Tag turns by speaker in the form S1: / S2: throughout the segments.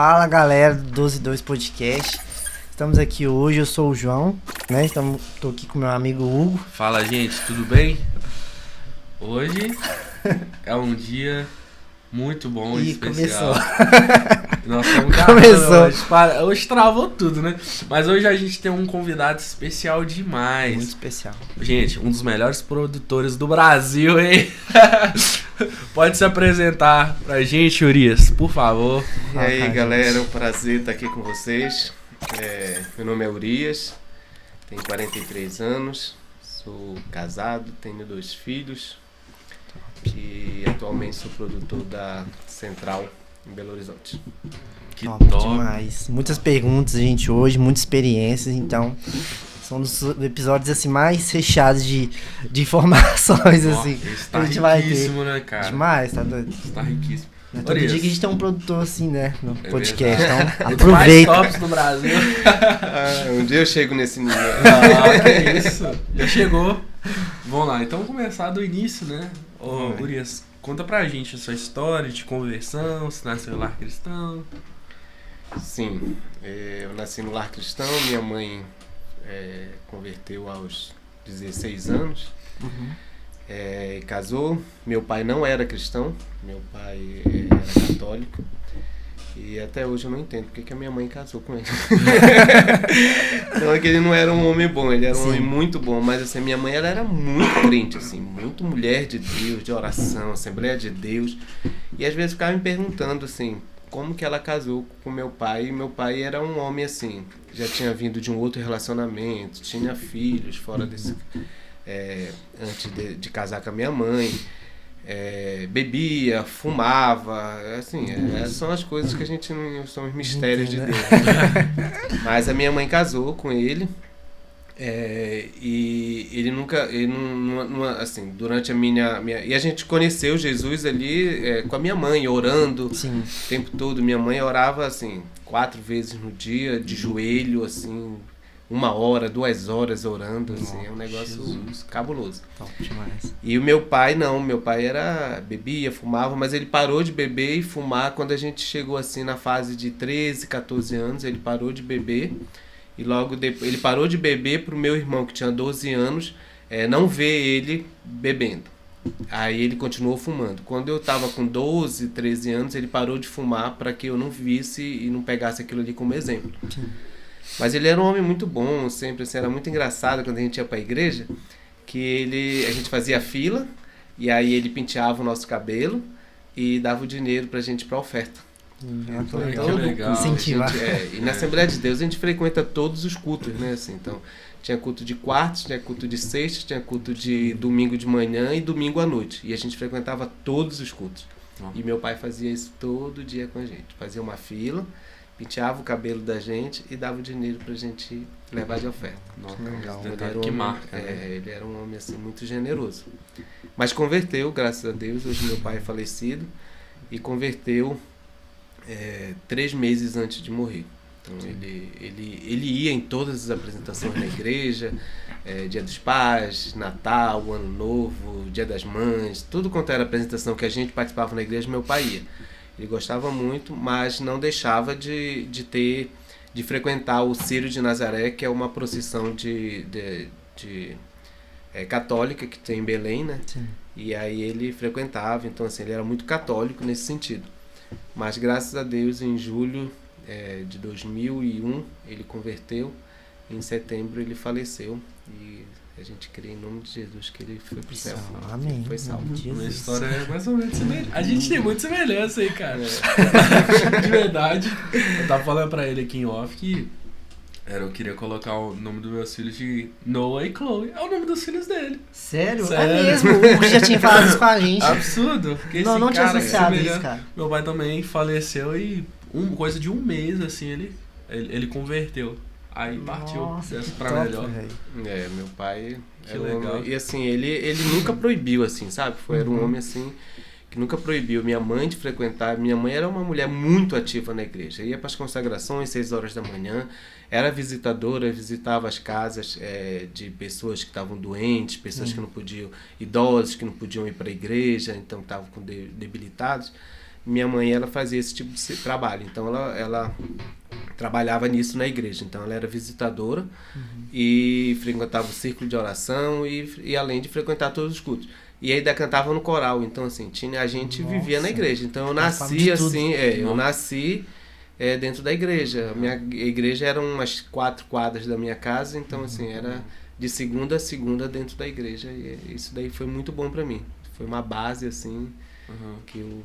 S1: Fala galera do 122 Podcast, estamos aqui hoje, eu sou o João, né? Tô aqui com meu amigo Hugo.
S2: Fala gente, tudo bem? Hoje é um dia muito bom e especial. Nós estamos gravando hoje travou tudo, né? Mas hoje a gente tem um convidado especial demais.
S1: Muito especial.
S2: Gente, um dos melhores produtores do Brasil, hein? Pode se apresentar pra gente, Urias, por favor.
S3: E aí, galera, é um prazer estar aqui com vocês. Meu nome é Urias, tenho 43 anos, sou casado, tenho 2 filhos e atualmente sou produtor da Central em Belo Horizonte.
S2: Que
S1: top
S2: top
S1: demais. Muitas perguntas, gente, hoje, muitas experiências, então são dos episódios assim mais fechados de informações.
S2: Nossa,
S1: assim.
S2: Está
S1: a gente vai ter.
S2: riquíssimo, né, cara?
S1: Demais, tá doido?
S2: Está riquíssimo.
S1: Não é todo dia que a gente tem um produtor assim, né, no podcast,
S2: verdade.
S1: então
S2: Mais
S1: aproveita.
S2: tops no Brasil.
S3: Um dia eu chego nesse nível.
S2: Que isso? Já chegou. Vamos lá, então vamos começar do início, né? Ô, Urias, conta pra gente a sua história de conversão, se nasceu lar cristão.
S3: Sim, eu nasci no lar cristão, minha mãe converteu aos 16 anos. E casou. Meu pai não era cristão, meu pai era católico. E até hoje eu não entendo porque que a minha mãe casou com ele. Não é que ele não era um homem bom, ele era um homem muito bom, mas assim, minha mãe ela era muito crente, assim, muito mulher de Deus, de oração, Assembleia de Deus. E às vezes ficava me perguntando assim, como que ela casou com meu pai, e meu pai era um homem assim, já tinha vindo de um outro relacionamento, tinha filhos fora desse... antes de casar com a minha mãe, bebia, fumava, assim, são as coisas que a gente não... são os mistérios de Deus. Mas a minha mãe casou com ele, e ele nunca, assim, durante a minha... E a gente conheceu Jesus ali com a minha mãe, orando.
S1: Sim.
S3: O tempo todo. Minha mãe orava, assim, 4 vezes no dia, de joelho, assim... 1 hora, 2 horas orando, assim, é um negócio cabuloso.
S1: Top demais.
S3: E o meu pai não, meu pai bebia, fumava, mas ele parou de beber e fumar quando a gente chegou assim na fase de 13, 14 anos, ele parou de beber e logo depois, ele parou de beber pro meu irmão que tinha 12 anos, não ver ele bebendo. Aí ele continuou fumando. Quando eu tava com 12, 13 anos, ele parou de fumar para que eu não visse e não pegasse aquilo ali como exemplo.
S1: Sim.
S3: Mas ele era um homem muito bom, sempre, assim, era muito engraçado quando a gente ia pra igreja, que a gente fazia fila, e aí ele penteava o nosso cabelo e dava o dinheiro pra gente pra oferta.
S2: Legal.
S1: Incentivar.
S3: E na Assembleia de Deus a gente frequenta todos os cultos, né, assim, então tinha culto de quartos, tinha culto de sexta, tinha culto de domingo de manhã e domingo à noite, e a gente frequentava todos os cultos. E meu pai fazia isso todo dia com a gente, fazia uma fila, penteava o cabelo da gente e dava o dinheiro pra gente levar de oferta.
S2: Nossa,
S1: legal.
S2: que marca, né?
S3: Ele era um homem assim muito generoso. Mas converteu, graças a Deus. Hoje meu pai é falecido e converteu 3 meses antes de morrer. Então ele ia em todas as apresentações na igreja, Dia dos Pais, Natal, Ano Novo, Dia das Mães, tudo quanto era apresentação que a gente participava na igreja, meu pai ia. Ele gostava muito, mas não deixava de frequentar o Círio de Nazaré, que é uma procissão católica que tem em Belém, né?
S1: Sim.
S3: E aí ele frequentava, então assim, ele era muito católico nesse sentido. Mas graças a Deus, em julho de 2001, ele converteu, em setembro ele faleceu, e a gente crê em nome de Jesus que ele foi pro céu.
S1: Amém.
S3: Foi salvo.
S2: Uma história mais ou menos semelhante. A gente tem muita semelhança aí, cara. De verdade. Eu tava falando pra ele aqui em off que eu queria colocar o nome dos meus filhos de Noah e Chloe. É o nome dos filhos dele.
S1: Sério?
S2: Sério?
S1: É mesmo, o Hugo já tinha falado isso com a gente.
S2: Absurdo. Porque
S1: Não,
S2: esse
S1: não tinha
S2: cara
S1: associado
S2: semelhante.
S1: isso, cara.
S2: Meu pai também faleceu e coisa de 1 mês, assim, ele converteu. Aí partiu
S1: Nossa,
S2: pra
S1: top,
S2: melhor.
S1: véio.
S3: Meu pai
S2: Que
S3: era um
S2: legal.
S3: homem, e assim, ele nunca proibiu, assim, sabe? Era um homem assim que nunca proibiu minha mãe de frequentar. Minha mãe era uma mulher muito ativa na igreja, ia para as consagrações 6 horas da manhã, era visitadora, visitava as casas de pessoas que estavam doentes, pessoas que não podiam, idosos que não podiam ir para a igreja, então estavam debilitados. minha mãe, ela fazia esse tipo de trabalho. Então, ela trabalhava nisso na igreja. Então, ela era visitadora e frequentava o círculo de oração e além de frequentar todos os cultos. E ainda cantava no coral. Então, assim, a gente vivia na igreja. Então, eu nasci assim, eu nasci dentro da igreja. A minha igreja era umas 4 quadras da minha casa. Então, assim, era de segunda a segunda dentro da igreja. E isso daí foi muito bom pra mim. Foi uma base, assim, que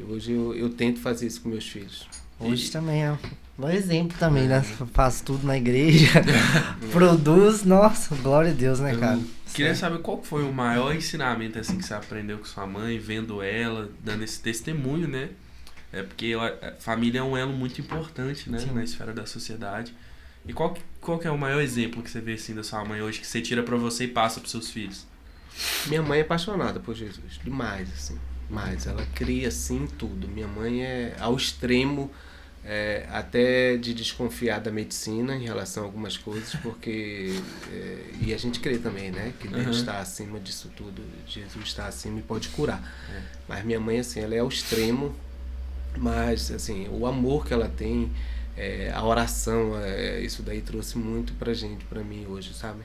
S3: hoje eu tento fazer isso com meus filhos.
S1: Hoje também é um exemplo também, né? Faz tudo na igreja, produz, nossa, glória a Deus, né, cara?
S2: Queria saber qual foi o maior ensinamento, assim, que você aprendeu com sua mãe, vendo ela, dando esse testemunho, né? Porque a família é um elo muito importante, né? Sim. Na esfera da sociedade. E qual que é o maior exemplo que você vê, assim, da sua mãe hoje, que você tira pra você e passa pros seus filhos?
S3: Minha mãe é apaixonada por Jesus, demais, assim. Mas ela cria, assim, tudo. Minha mãe é ao extremo, até de desconfiar da medicina em relação a algumas coisas, porque... e a gente crê também, né? Que Deus está acima disso tudo. Jesus está acima e pode curar. Mas minha mãe, assim, ela é ao extremo, mas, assim, o amor que ela tem, a oração, isso daí trouxe muito pra gente, pra mim hoje, sabe?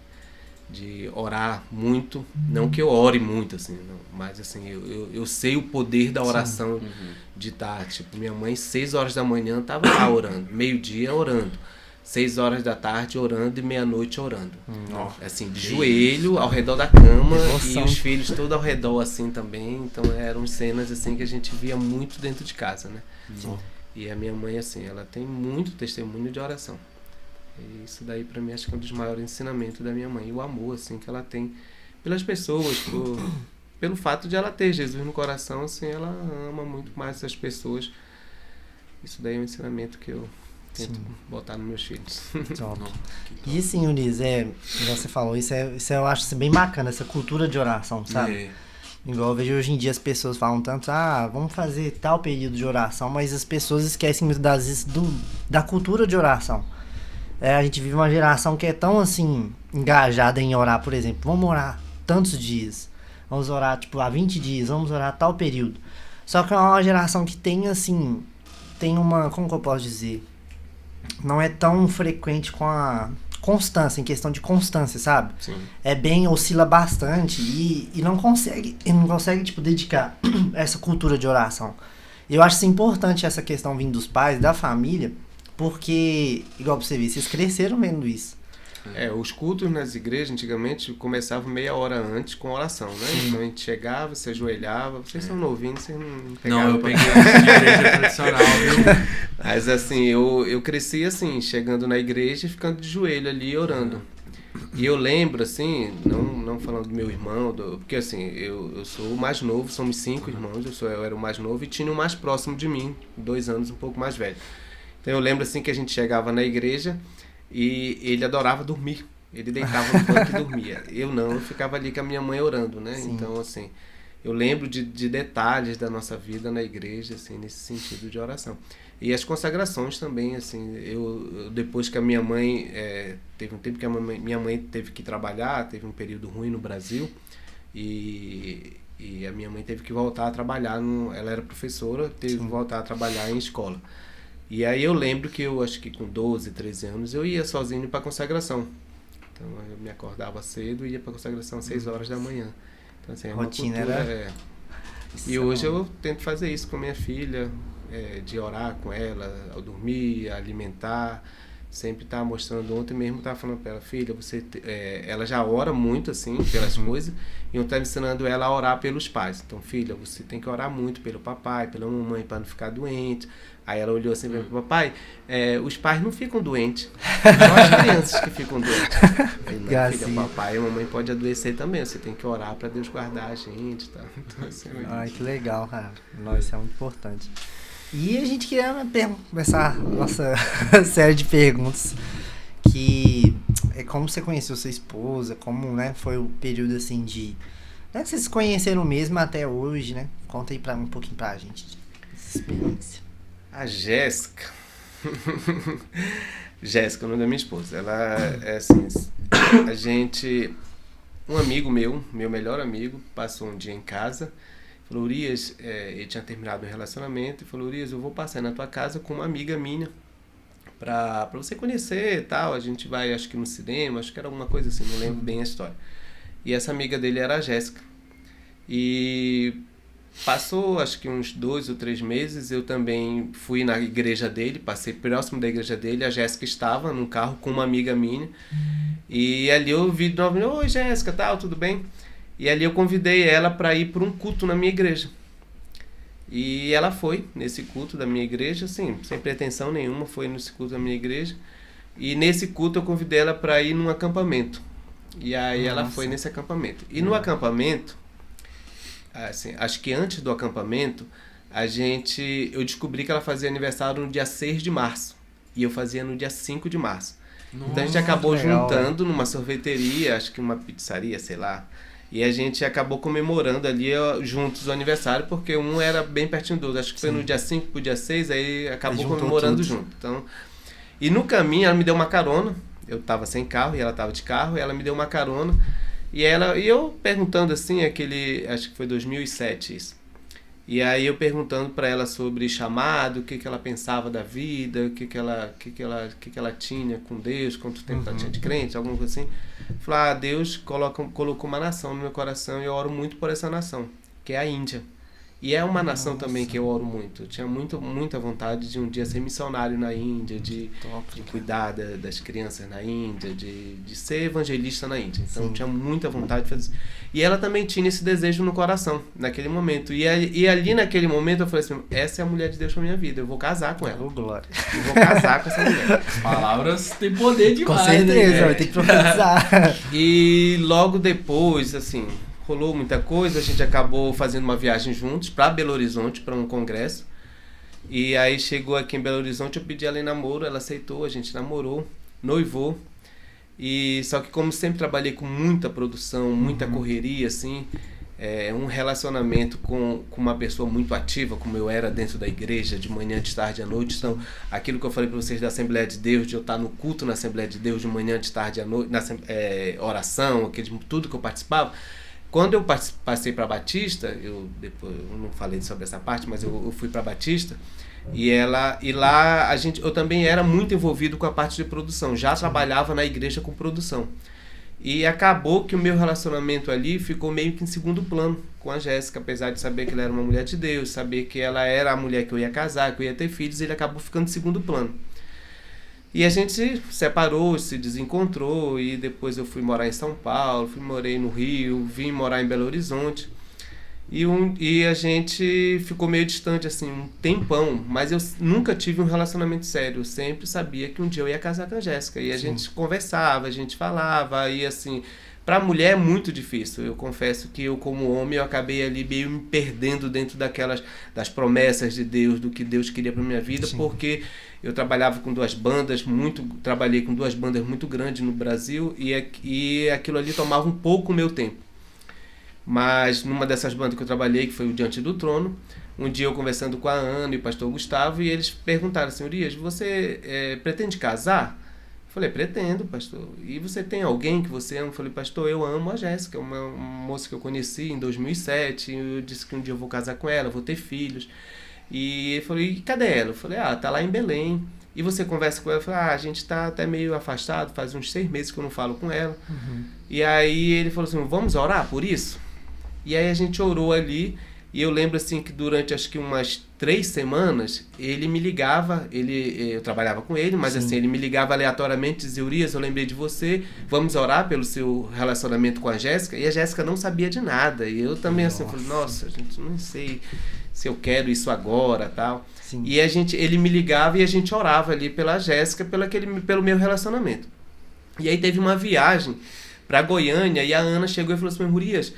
S3: De orar muito, não que eu ore muito, assim, não, mas assim, eu sei o poder da oração. De estar, tipo, minha mãe 6 horas da manhã estava lá orando, meio-dia orando, 6 horas da tarde orando e meia-noite orando. Assim, de joelho, ao redor da cama, e os filhos todos ao redor, assim, também. Então eram cenas, assim, que a gente via muito dentro de casa, né? E a minha mãe, assim, ela tem muito testemunho de oração. E isso daí pra mim acho que é um dos maiores ensinamentos da minha mãe. E o amor, assim, que ela tem pelas pessoas, pelo fato de ela ter Jesus no coração, assim, ela ama muito mais essas pessoas. Isso daí é um ensinamento que eu tento botar nos meus filhos.
S1: E assim, Ulisses, igual você falou, isso eu acho bem bacana, essa cultura de oração, sabe? Igual eu vejo hoje em dia as pessoas falam tanto, vamos fazer tal período de oração, mas as pessoas esquecem muitas das vezes da cultura de oração. A gente vive uma geração que é tão, assim, engajada em orar, por exemplo. Vamos orar tantos dias. Vamos orar, tipo, há 20 dias. Vamos orar tal período. Só que é uma geração que tem, assim... Tem uma... Como que eu posso dizer? Não é tão frequente com a constância, em questão de constância, sabe?
S3: Sim.
S1: Oscila bastante e não consegue, tipo, dedicar essa cultura de oração. Eu acho isso importante, essa questão vindo dos pais, da família... Porque, igual pra você ver, vocês cresceram vendo isso.
S3: Os cultos nas igrejas antigamente começavam meia hora antes com oração, né? Então a gente chegava, se ajoelhava. Vocês são novinhos, vocês não pegaram.
S2: Não, eu peguei de igreja tradicional, viu?
S3: Mas assim, eu cresci assim, chegando na igreja e ficando de joelho ali orando. E eu lembro, assim, não falando do meu irmão, porque assim, eu sou o mais novo, somos 5 irmãos, eu era o mais novo e tinha o mais próximo de mim, 2 anos, um pouco mais velho. Então eu lembro assim que a gente chegava na igreja e ele adorava dormir. Ele deitava no banco e dormia. Eu ficava ali com a minha mãe orando, né? Sim. Então, assim, eu lembro de detalhes da nossa vida na igreja, assim, nesse sentido de oração. E as consagrações também, assim, eu depois que a minha mãe, teve um tempo que minha mãe teve que trabalhar, teve um período ruim no Brasil, e a minha mãe teve que voltar a trabalhar, ela era professora, teve que voltar a trabalhar em escola. E aí eu lembro que eu acho que com 12, 13 anos eu ia sozinho para consagração. Então eu me acordava cedo e ia para consagração às 6 horas da manhã. Então assim,
S1: rotina
S3: cultura,
S1: era...
S3: E hoje eu tento fazer isso com minha filha, de orar com ela, ao dormir, alimentar, sempre tá mostrando. Ontem mesmo tava falando para ela, filha, ela já ora muito assim pelas coisas, e eu tava ensinando ela a orar pelos pais. Então, filha, você tem que orar muito pelo papai, pela mamãe, para não ficar doente. Aí ela olhou assim para o papai, os pais não ficam doentes, são as crianças que ficam doentes. Aí, não, filha, o papai e a mamãe pode adoecer também, você tem que orar para Deus guardar a gente, tá? Então, assim,
S1: ai, que legal, cara. Nossa, isso é muito importante. E a gente queria começar a nossa série de perguntas, que é como você conheceu sua esposa, como, né, foi o período assim de... Né, vocês se conheceram mesmo até hoje, né? Conta aí um pouquinho pra gente essa experiência.
S3: A Jéssica, Jéssica, o nome da minha esposa, ela é assim, um amigo meu melhor amigo, passou um dia em casa Falou, Urias, ele tinha terminado um relacionamento, e falou, Urias, eu vou passar na tua casa com uma amiga minha, pra você conhecer e tal, a gente vai, acho que no cinema, acho que era alguma coisa assim, não lembro bem a história. E essa amiga dele era a Jéssica. E passou, acho que uns 2 ou 3 meses, eu também fui na igreja dele, passei próximo da igreja dele, a Jéssica estava num carro com uma amiga minha, e ali eu vi de novo, oi Jéssica, tal, tudo bem? E ali eu convidei ela para ir para um culto na minha igreja. E ela foi nesse culto da minha igreja, assim, sem pretensão nenhuma, foi nesse culto da minha igreja. E nesse culto eu convidei ela para ir num acampamento. E aí ela foi nesse acampamento. E no acampamento, assim, acho que antes do acampamento, eu descobri que ela fazia aniversário no dia 6 de março. E eu fazia no dia 5 de março. Nossa, então a gente acabou juntando numa sorveteria, acho que uma pizzaria, sei lá. E a gente acabou comemorando ali juntos o aniversário, porque um era bem pertinho do outro. Acho que foi no dia 5 pro dia 6, aí acabou comemorando junto. Então, e no caminho ela me deu uma carona. Eu tava sem carro e ela tava de carro, e ela me deu uma carona. E eu perguntando assim, acho que foi 2007 isso. E aí eu perguntando para ela sobre chamado, o que ela pensava da vida, o que ela tinha com Deus, quanto tempo ela tinha de crente, alguma coisa assim. Falei, Deus colocou uma nação no meu coração e eu oro muito por essa nação, que é a Índia. E é uma nação também que eu oro muito. Eu tinha muita vontade de um dia ser missionário na Índia, de cuidar das crianças na Índia, de ser evangelista na Índia. Então eu tinha muita vontade de fazer isso. E ela também tinha esse desejo no coração, naquele momento. E ali naquele momento eu falei assim, essa é a mulher de Deus pra minha vida, eu vou casar com ela.
S1: Glória.
S3: Eu vou casar com essa mulher.
S2: As palavras têm poder demais.
S1: Com certeza, vai ter que profetizar.
S3: E logo depois, assim, rolou muita coisa, a gente acabou fazendo uma viagem juntos para Belo Horizonte, para um congresso. E aí chegou aqui em Belo Horizonte, eu pedi ela em namoro, ela aceitou, a gente namorou, noivou. E só que como sempre trabalhei com muita produção, muita correria, assim, um relacionamento com uma pessoa muito ativa, como eu era dentro da igreja, de manhã, de tarde, à noite. Então, aquilo que eu falei para vocês da Assembleia de Deus, de eu estar no culto na Assembleia de Deus, de manhã, de tarde, à noite, na oração, tudo que eu participava. Quando eu passei para Batista, depois eu não falei sobre essa parte, mas eu fui para Batista, e lá eu também era muito envolvido com a parte de produção, já trabalhava na igreja com produção. E acabou que o meu relacionamento ali ficou meio que em segundo plano com a Jéssica, apesar de saber que ela era uma mulher de Deus, saber que ela era a mulher que eu ia casar, que eu ia ter filhos, ele acabou ficando em segundo plano. E a gente se separou, se desencontrou, e depois eu fui morar em São Paulo, morei no Rio, vim morar em Belo Horizonte. E a gente ficou meio distante, assim, um tempão, mas eu nunca tive um relacionamento sério. Eu sempre sabia que um dia eu ia casar com a Jéssica. E a gente conversava, a gente falava, e assim, pra mulher é muito difícil. Eu confesso que eu, como homem, eu acabei ali meio me perdendo dentro das promessas de Deus, do que Deus queria pra minha vida, porque eu trabalhava com trabalhei com 2 bandas muito grandes no Brasil, e aquilo ali tomava um pouco o meu tempo. Mas numa dessas bandas que eu trabalhei, que foi o Diante do Trono, um dia eu conversando com a Ana e o pastor Gustavo, e eles perguntaram assim, Urias, você pretende casar? Eu falei, pretendo, pastor. E você tem alguém que você ama? Eu falei, pastor, eu amo a Jéssica, uma moça que eu conheci em 2007, eu disse que um dia eu vou casar com ela, vou ter filhos. E ele falou, e cadê ela? Eu falei, tá lá em Belém. E você conversa com ela? Eu falei, a gente tá até meio afastado, faz uns 6 meses que eu não falo com ela. E aí ele falou assim, vamos orar por isso? E aí a gente orou ali, e eu lembro assim que durante acho que umas 3 semanas, ele me ligava, eu trabalhava com ele, mas assim, ele me ligava aleatoriamente, dizia, Urias, eu lembrei de você, vamos orar pelo seu relacionamento com a Jéssica, e a Jéssica não sabia de nada, e eu também assim, falei, nossa, gente, não sei se eu quero isso agora, tal. E ele me ligava e a gente orava ali pela Jéssica, pelo meu relacionamento. E aí teve uma viagem para Goiânia, e a Ana chegou e falou assim, Urias,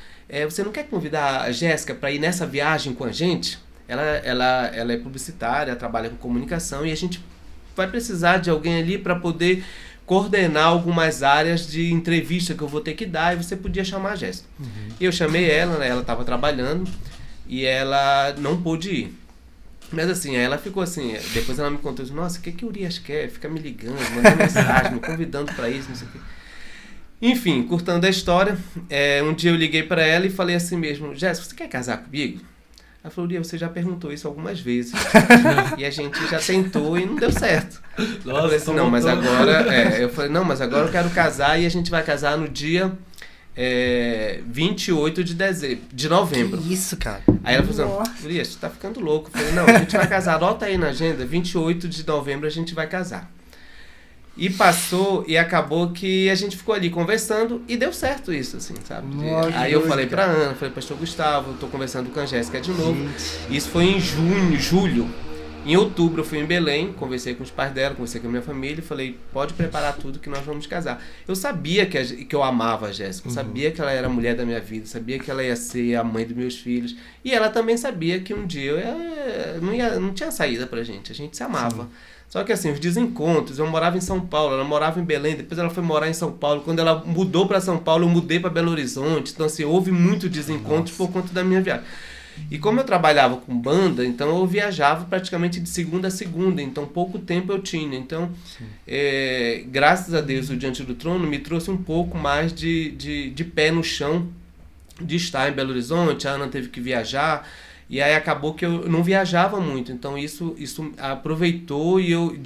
S3: você não quer convidar a Jéssica para ir nessa viagem com a gente? Ela é publicitária, trabalha com comunicação, e a gente vai precisar de alguém ali para poder coordenar algumas áreas de entrevista que eu vou ter que dar, e você podia chamar a Jéssica. E eu chamei ela, né, ela estava trabalhando, e ela não pôde ir. Mas assim, ela ficou assim, depois ela me contou, nossa, o que o Urias quer? Fica me ligando, mandando mensagem, me convidando para isso, não sei o quê. Enfim, curtando a história, um dia eu liguei para ela e falei assim mesmo, Jéssica, você quer casar comigo? Ela falou, Lia, você já perguntou isso algumas vezes. E a gente já tentou e não deu certo. Nossa, eu falei assim, não, mas agora... eu falei, não, mas agora eu quero casar e a gente vai casar no dia 28 de novembro.
S1: Que isso, cara?
S3: Aí ela falou assim, Lia, você tá ficando louco. Eu falei, não, a gente vai casar, anota aí na agenda, 28 de novembro a gente vai casar. E passou e acabou que a gente ficou ali conversando e deu certo isso, assim, sabe? Aí eu falei pra Ana, falei, pastor Gustavo, eu tô conversando com a Jéssica de novo. Gente. Isso foi em julho. Em outubro eu fui em Belém, conversei com os pais dela, conversei com a minha família e falei, pode preparar tudo que nós vamos casar. Eu sabia que eu amava a Jéssica, eu sabia que ela era a mulher da minha vida, sabia que ela ia ser a mãe dos meus filhos. E ela também sabia que um dia não tinha saída pra gente, a gente se amava. Sim. Só que assim, os desencontros, eu morava em São Paulo, ela morava em Belém, depois ela foi morar em São Paulo. Quando ela mudou para São Paulo, eu mudei para Belo Horizonte. Então assim, houve muito desencontros por conta da minha viagem. E como eu trabalhava com banda, então eu viajava praticamente de segunda a segunda, então pouco tempo eu tinha. Então, graças a Deus, o Diante do Trono me trouxe um pouco mais de pé no chão, de estar em Belo Horizonte. A Ana teve que viajar. E aí acabou que eu não viajava muito, então isso aproveitou e eu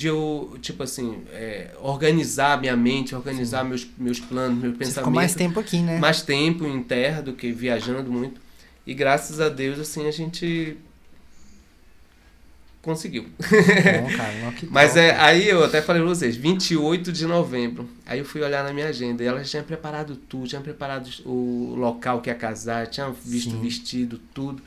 S3: tipo assim, organizar minha mente, organizar meus planos, meus pensamentos. Ficou
S1: mais tempo aqui, né?
S3: Mais tempo em terra do que viajando muito. E graças a Deus, assim, a gente conseguiu.
S1: Bom, cara,
S3: mas aí eu até falei pra vocês, 28 de novembro, aí eu fui olhar na minha agenda e ela já tinha preparado tudo, tinha preparado o local que ia casar, tinha visto o vestido, tudo.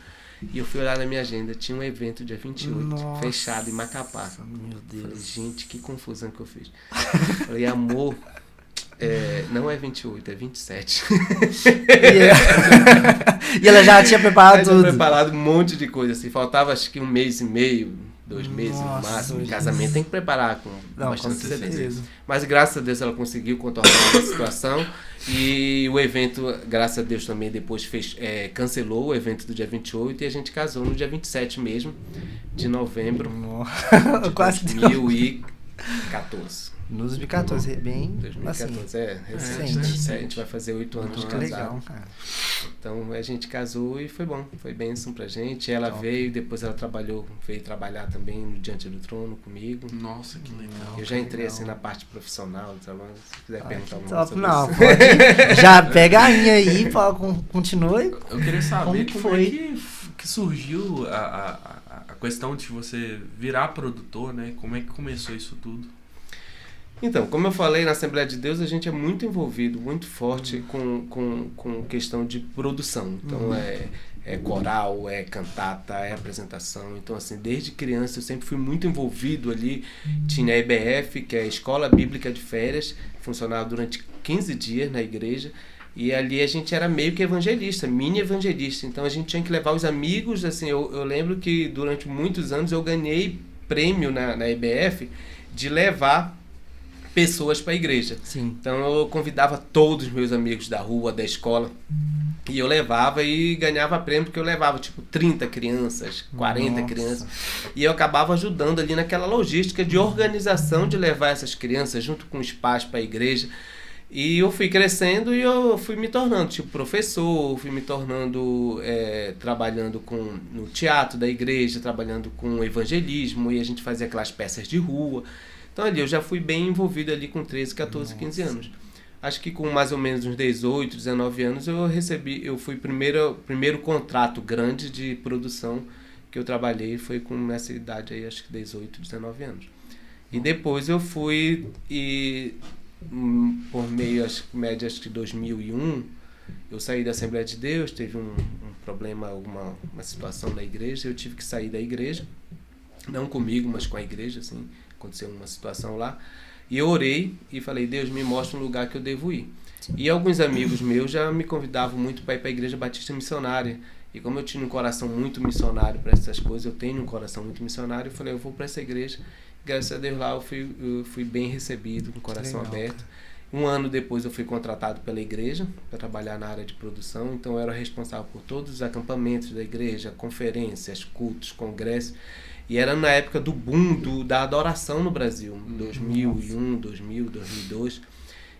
S3: E eu fui olhar na minha agenda, tinha um evento dia 28, fechado em Macapá.
S1: Meu Deus.
S3: Falei, gente, que confusão que eu fiz. Falei, amor, não é 28, é 27.
S1: E ela já tinha preparado tudo.
S3: Tinha preparado um monte de coisa, assim, faltava acho que 1 mês e meio, 2 meses no máximo. O casamento tem que preparar com bastante antecedência. Mas graças a Deus ela conseguiu contornar a situação. E o evento, graças a Deus, também depois cancelou o evento do dia 28 e a gente casou no dia 27 mesmo, de novembro de 2014.
S1: No 2014, bem
S3: 2014,
S1: assim,
S3: recente. A gente vai fazer 8 anos de casado.
S1: Legal, cara.
S3: Então a gente casou e foi bom, foi bênção pra gente. Ela veio, depois ela veio trabalhar também no Diante do Trono comigo.
S2: Nossa, que legal.
S3: Eu já entrei assim na parte profissional, se quiser perguntar alguma coisa.
S1: Não, pode, já pega a linha aí, continua.
S2: Eu queria saber como
S1: foi
S2: que surgiu a questão de você virar produtor, né? Como é que começou isso tudo?
S3: Então, como eu falei, na Assembleia de Deus a gente é muito envolvido, muito forte com questão de produção. Então é coral, é cantata, é apresentação. Então assim, desde criança eu sempre fui muito envolvido ali. Tinha a EBF, que é a Escola Bíblica de Férias, funcionava durante 15 dias na igreja. E ali a gente era meio que evangelista, mini evangelista. Então a gente tinha que levar os amigos, assim, eu lembro que durante muitos anos eu ganhei prêmio na EBF de levar pessoas para a igreja.
S1: Sim.
S3: Então eu convidava todos os meus amigos da rua, da escola, e eu levava e ganhava prêmio, porque eu levava tipo 30 crianças, 40 crianças, e eu acabava ajudando ali naquela logística de organização de levar essas crianças junto com os pais para a igreja. E eu fui crescendo e eu fui me tornando tipo professor, fui me tornando trabalhando no teatro da igreja, trabalhando com evangelismo, e a gente fazia aquelas peças de rua. Então ali eu já fui bem envolvido ali com 13, 14, 15 anos. Acho que com mais ou menos uns 18, 19 anos eu fui primeiro contrato grande de produção que eu trabalhei, foi com nessa idade aí, acho que 18, 19 anos. E depois eu fui por meio, acho que 2001, eu saí da Assembleia de Deus, teve um problema, uma situação na igreja, eu tive que sair da igreja, não comigo, mas com a igreja, assim. Aconteceu uma situação lá, e eu orei e falei, Deus, me mostra um lugar que eu devo ir. Sim. E alguns amigos meus já me convidavam muito para ir para a Igreja Batista Missionária, e como eu tinha um coração muito missionário para essas coisas, eu tenho um coração muito missionário, eu falei, eu vou para essa igreja. Graças a Deus lá eu fui bem recebido, com o coração aberto. Um ano depois eu fui contratado pela igreja para trabalhar na área de produção, então eu era responsável por todos os acampamentos da igreja, conferências, cultos, congressos. E era na época do boom da adoração no Brasil, 2001, 2000, 2002.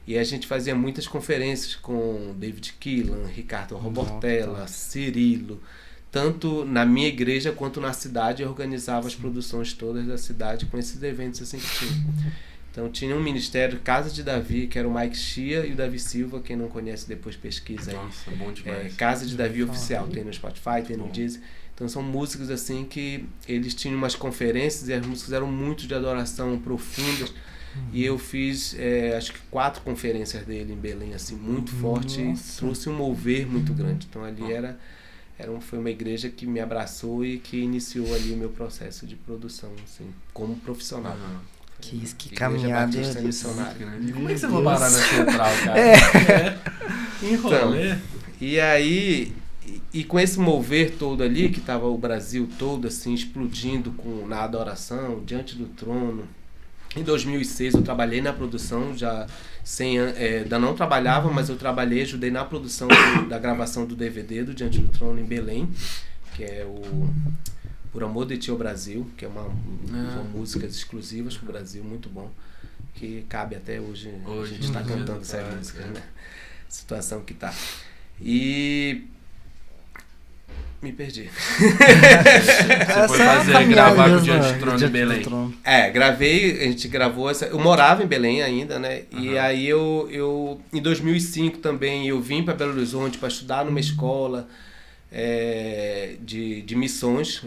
S3: E a gente fazia muitas conferências com David Keelan, Ricardo Robortella, Cirilo. tanto na minha igreja quanto na cidade, eu organizava as produções todas da cidade com esses eventos assim que tinha. Então tinha um ministério, Casa de Davi, que era o Mike Chia e o Davi Silva, quem não conhece depois pesquisa aí.
S2: Nossa, bom demais.
S3: Casa de Davi Oficial, tem no Spotify, tem no Deezer. Então são músicos assim que eles tinham umas conferências e as músicas eram muito de adoração profundas. E eu fiz acho que 4 conferências dele em Belém, assim, muito forte, e trouxe um mover muito grande. Então ali foi uma igreja que me abraçou e que iniciou ali o meu processo de produção, assim, como profissional.
S1: Que caminhada
S3: missionária, né?
S2: Como é que você vai parar na central, cara? Enrolê.
S3: Então, e aí, e com esse mover todo ali, que estava o Brasil todo assim explodindo na adoração, diante do trono. Em 2006 eu trabalhei na produção, ainda não trabalhava, mas eu ajudei na produção da gravação do DVD do Diante do Trono em Belém, que é o Por Amor de Ti ao Brasil, que é uma músicas exclusivas para o Brasil, muito bom, que cabe até hoje a gente está cantando essa música, né? Situação que tá. E me perdi.
S2: Você foi gravar com o Diante do Trono em Belém.
S3: Gravei, a gente gravou eu morava em Belém ainda, né? E aí eu em 2005 também eu vim para Belo Horizonte para estudar numa escola de missões.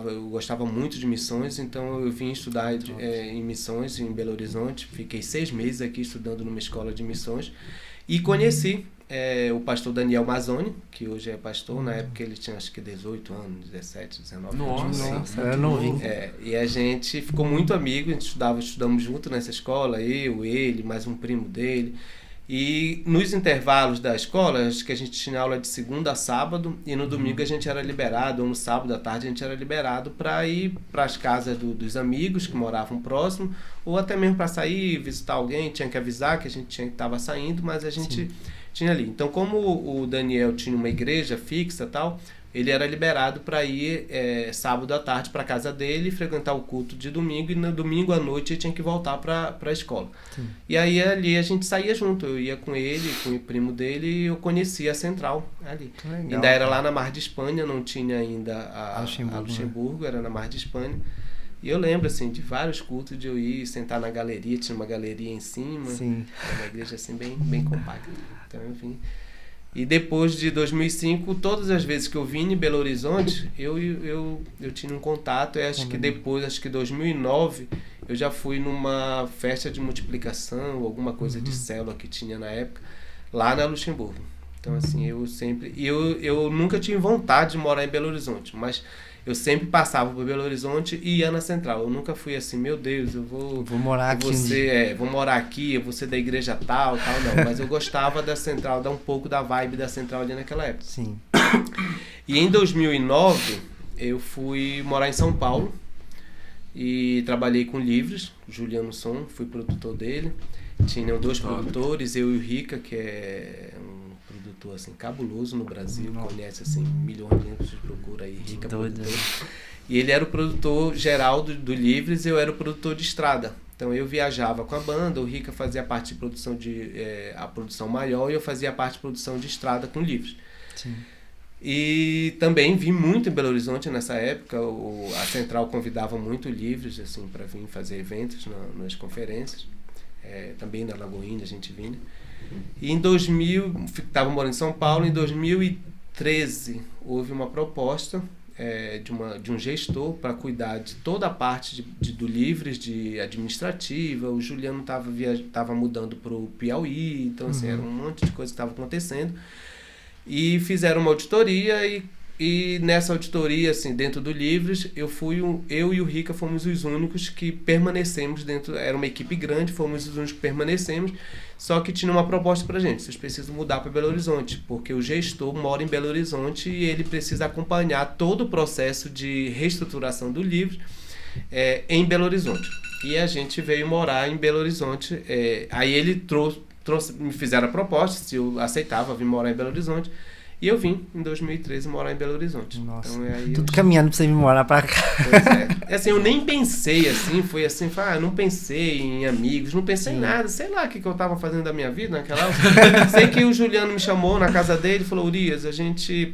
S3: Eu gostava muito de missões, então eu vim estudar em missões em Belo Horizonte. Fiquei 6 meses aqui estudando numa escola de missões e conheci o pastor Daniel Mazzoni, que hoje é pastor. Na época ele tinha acho que 18 anos, 17, 19 anos.
S1: Nossa, era novinho.
S3: E a gente ficou muito amigo, a gente estudamos junto nessa escola, ele, mais um primo dele. E nos intervalos da escola, acho que a gente tinha aula de segunda a sábado, e no domingo a gente era liberado, ou no sábado à tarde a gente era liberado para ir para as casas dos amigos que moravam próximo, ou até mesmo para sair, visitar alguém. Tinha que avisar que a gente estava saindo, mas a gente tinha ali. Então, como o Daniel tinha uma igreja fixa e tal, ele era liberado para ir sábado à tarde para a casa dele, frequentar o culto de domingo, e no domingo à noite ele tinha que voltar para a escola. Sim. E aí ali a gente saía junto, eu ia com ele, com o primo dele, e eu conhecia a central ali. Legal, ainda era lá na Mar de Espanha, não tinha ainda a Luxemburgo, era na Mar de Espanha. E eu lembro, assim, de vários cultos de eu ir sentar na galeria, tinha uma galeria em cima. Sim. Era uma igreja, assim, bem compacta. Então, enfim. E depois de 2005, todas as vezes que eu vim em Belo Horizonte, eu tinha um contato. Acho que 2009, eu já fui numa festa de multiplicação, alguma coisa de célula que tinha na época, lá na Luxemburgo. Então, assim, eu nunca tive vontade de morar em Belo Horizonte, mas eu sempre passava por Belo Horizonte e ia na central. Eu nunca fui assim, meu Deus, eu vou
S1: morar aqui.
S3: Vou morar aqui, eu vou ser da igreja tal, não. Mas eu gostava da central, dar um pouco da vibe da central ali naquela época.
S1: Sim.
S3: E em 2009, eu fui morar em São Paulo e trabalhei com livros, Juliano Som, fui produtor dele. Tinham 2 produtores, eu e o Rica, que é um produtor assim, cabuloso no Brasil, conhece assim, milhões de pessoas procura aí, Rica produtor. E ele era o produtor geral do Livres, e eu era o produtor de estrada. Então eu viajava com a banda, o Rica fazia a parte de produção a produção maior, e eu fazia a parte de produção de estrada com Livres. Sim. E também vim muito em Belo Horizonte nessa época. A Central convidava muito Livres assim, para vir fazer eventos nas conferências. Também na Lagoinha a gente vinha. E em 2000, estava morando em São Paulo, em 2013 houve uma proposta de um gestor para cuidar de toda a parte do Livres, de administrativa. O Juliano estava mudando para o Piauí, então assim, era um monte de coisa que estava acontecendo. E fizeram uma auditoria e nessa auditoria, assim, dentro do Livres, eu e o Rica fomos os únicos que permanecemos dentro. Era uma equipe grande, fomos os únicos que permanecemos, só que tinha uma proposta pra gente: vocês precisam mudar para Belo Horizonte, porque o gestor mora em Belo Horizonte e ele precisa acompanhar todo o processo de reestruturação do Livres em Belo Horizonte. E a gente veio morar em Belo Horizonte. Aí ele me fizeram a proposta, se eu aceitava vir morar em Belo Horizonte. E eu vim, em 2013, morar em Belo Horizonte.
S1: Nossa,
S3: então, aí
S1: tudo caminhando pra você vir morar pra cá.
S3: Pois é. Assim, eu nem pensei, assim, foi assim, não pensei em amigos, não pensei em nada. Sei lá o que eu tava fazendo da minha vida naquela hora. Sei que o Juliano me chamou na casa dele e falou: Urias, a gente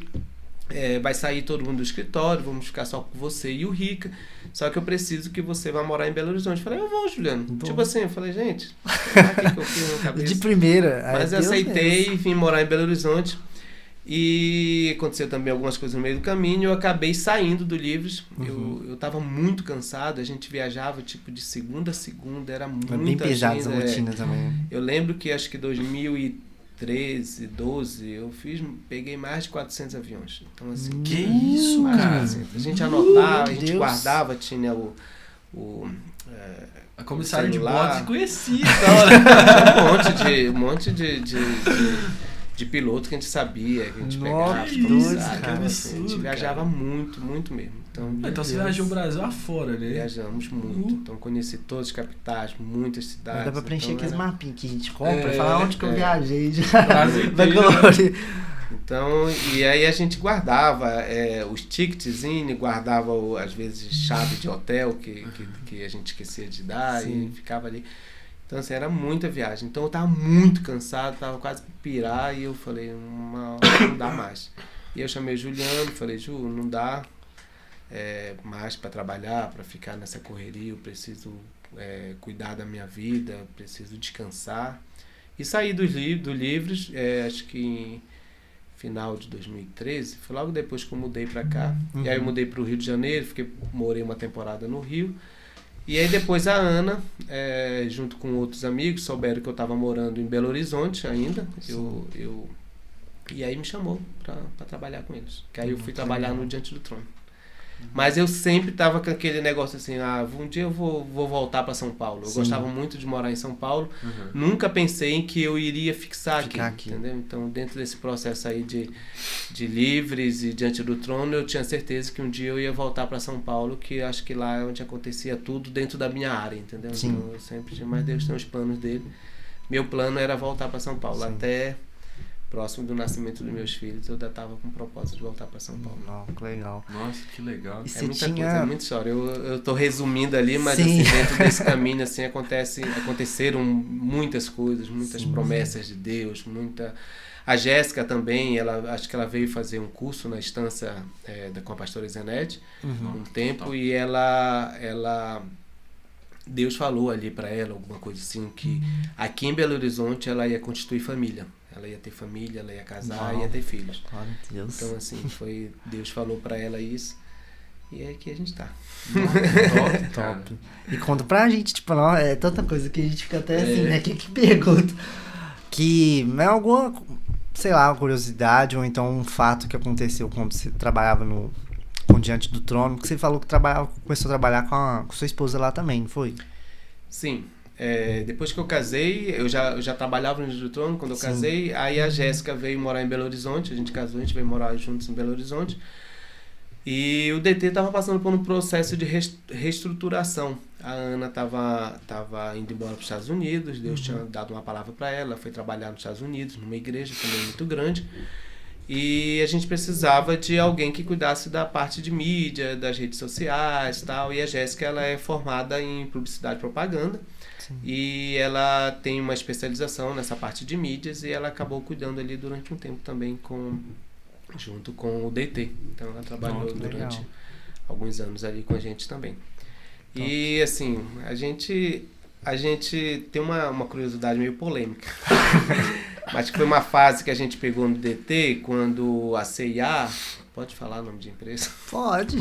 S3: vai sair todo mundo do escritório, vamos ficar só com você e o Rica, só que eu preciso que você vá morar em Belo Horizonte. Eu falei, eu vou, Juliano.
S1: Bom.
S3: Tipo assim, eu falei, gente, o que eu fiz na cabeça?
S1: De primeira.
S3: Mas eu aceitei e vim morar em Belo Horizonte. E aconteceu também algumas coisas no meio do caminho, eu acabei saindo do Livres. Eu tava muito cansado, a gente viajava tipo de segunda a segunda, era muita
S1: bem pesada essa
S3: agenda,
S1: rotina também.
S3: Eu lembro que acho que 2013, 12, eu peguei mais de 400 aviões. Então assim,
S2: que isso, cara?
S3: A gente anotava, a gente guardava, tinha
S2: a comissária de
S3: celular.
S2: bordo se conhecia, então,
S3: um monte de piloto que a gente sabia, que a gente pegava.
S2: A gente
S3: viajava muito, muito mesmo.
S2: Então você viajou o Brasil afora, né?
S3: Viajamos muito. Então conheci todas as capitais, muitas cidades.
S1: Mas dá pra preencher aqueles mapinhas que a gente compra e falar onde que eu viajei.
S3: Então, e aí a gente guardava os ticketzinhos, guardava às vezes chave de hotel que a gente esquecia de dar. Sim. E ficava ali. Então, assim, era muita viagem. Então, eu tava muito cansado, tava quase pra pirar e eu falei, não dá mais. E eu chamei o Juliano, falei, Ju, não dá mais para trabalhar, para ficar nessa correria, eu preciso cuidar da minha vida, preciso descansar. E saí do Livres, acho que em final de 2013, foi logo depois que eu mudei para cá. E aí eu mudei para o Rio de Janeiro, morei uma temporada no Rio. E aí depois a Ana, junto com outros amigos, souberam que eu estava morando em Belo Horizonte ainda. E aí me chamou para trabalhar com eles. Que aí eu fui trabalhar no Diante do Trono. Mas eu sempre tava com aquele negócio assim, um dia eu vou voltar para São Paulo. Eu gostava muito de morar em São Paulo. Nunca pensei em que eu iria ficar aqui, entendeu? Então, dentro desse processo aí de Livres e Diante do Trono, eu tinha certeza que um dia eu ia voltar para São Paulo, que acho que lá é onde acontecia tudo dentro da minha área, entendeu?
S1: Sim.
S3: Então, eu sempre tinha, mas Deus tem os planos dele. Meu plano era voltar para São Paulo. Sim. Até próximo do nascimento dos meus filhos, eu já estava com o propósito de voltar para São Paulo.
S1: Que legal.
S2: Nossa, que legal.
S1: E
S3: é muita coisa, é muita história. Eu tô resumindo ali, mas assim, dentro desse caminho assim, aconteceram muitas coisas, muitas promessas de Deus, A Jéssica também, acho que ela veio fazer um curso na estância com a pastora Zenete, um tempo, e Deus falou ali para ela alguma coisa assim, que aqui em Belo Horizonte ela ia constituir família. Ela ia ter família, ela ia casar, ia ter filhos.
S1: Deus.
S3: Então, assim, Deus falou pra ela isso. E é aqui a gente tá.
S1: Top. E conta pra gente, tipo, não, é tanta coisa que a gente fica até assim, né? Que pergunta. Que é alguma, sei lá, uma curiosidade, ou então um fato que aconteceu quando você trabalhava com Diante do Trono, que você falou que começou a trabalhar com sua esposa lá também, não foi?
S3: Sim. Depois que eu casei, eu já trabalhava no Diante do Trono quando eu casei, aí a Jéssica veio morar em Belo Horizonte, a gente casou, a gente veio morar juntos em Belo Horizonte, e o DT estava passando por um processo de reestruturação. A Ana estava indo embora para os Estados Unidos, Deus tinha dado uma palavra para ela, foi trabalhar nos Estados Unidos, numa igreja também muito grande, e a gente precisava de alguém que cuidasse da parte de mídia, das redes sociais e tal, e a Jéssica ela é formada em publicidade e propaganda. E ela tem uma especialização nessa parte de mídias e ela acabou cuidando ali durante um tempo também junto com o DT. Então ela trabalhou durante alguns anos ali com a gente também. Top. E assim, a gente tem uma curiosidade meio polêmica. Mas que foi uma fase que a gente pegou no DT quando a C&A... Pode falar o nome de empresa?
S1: Pode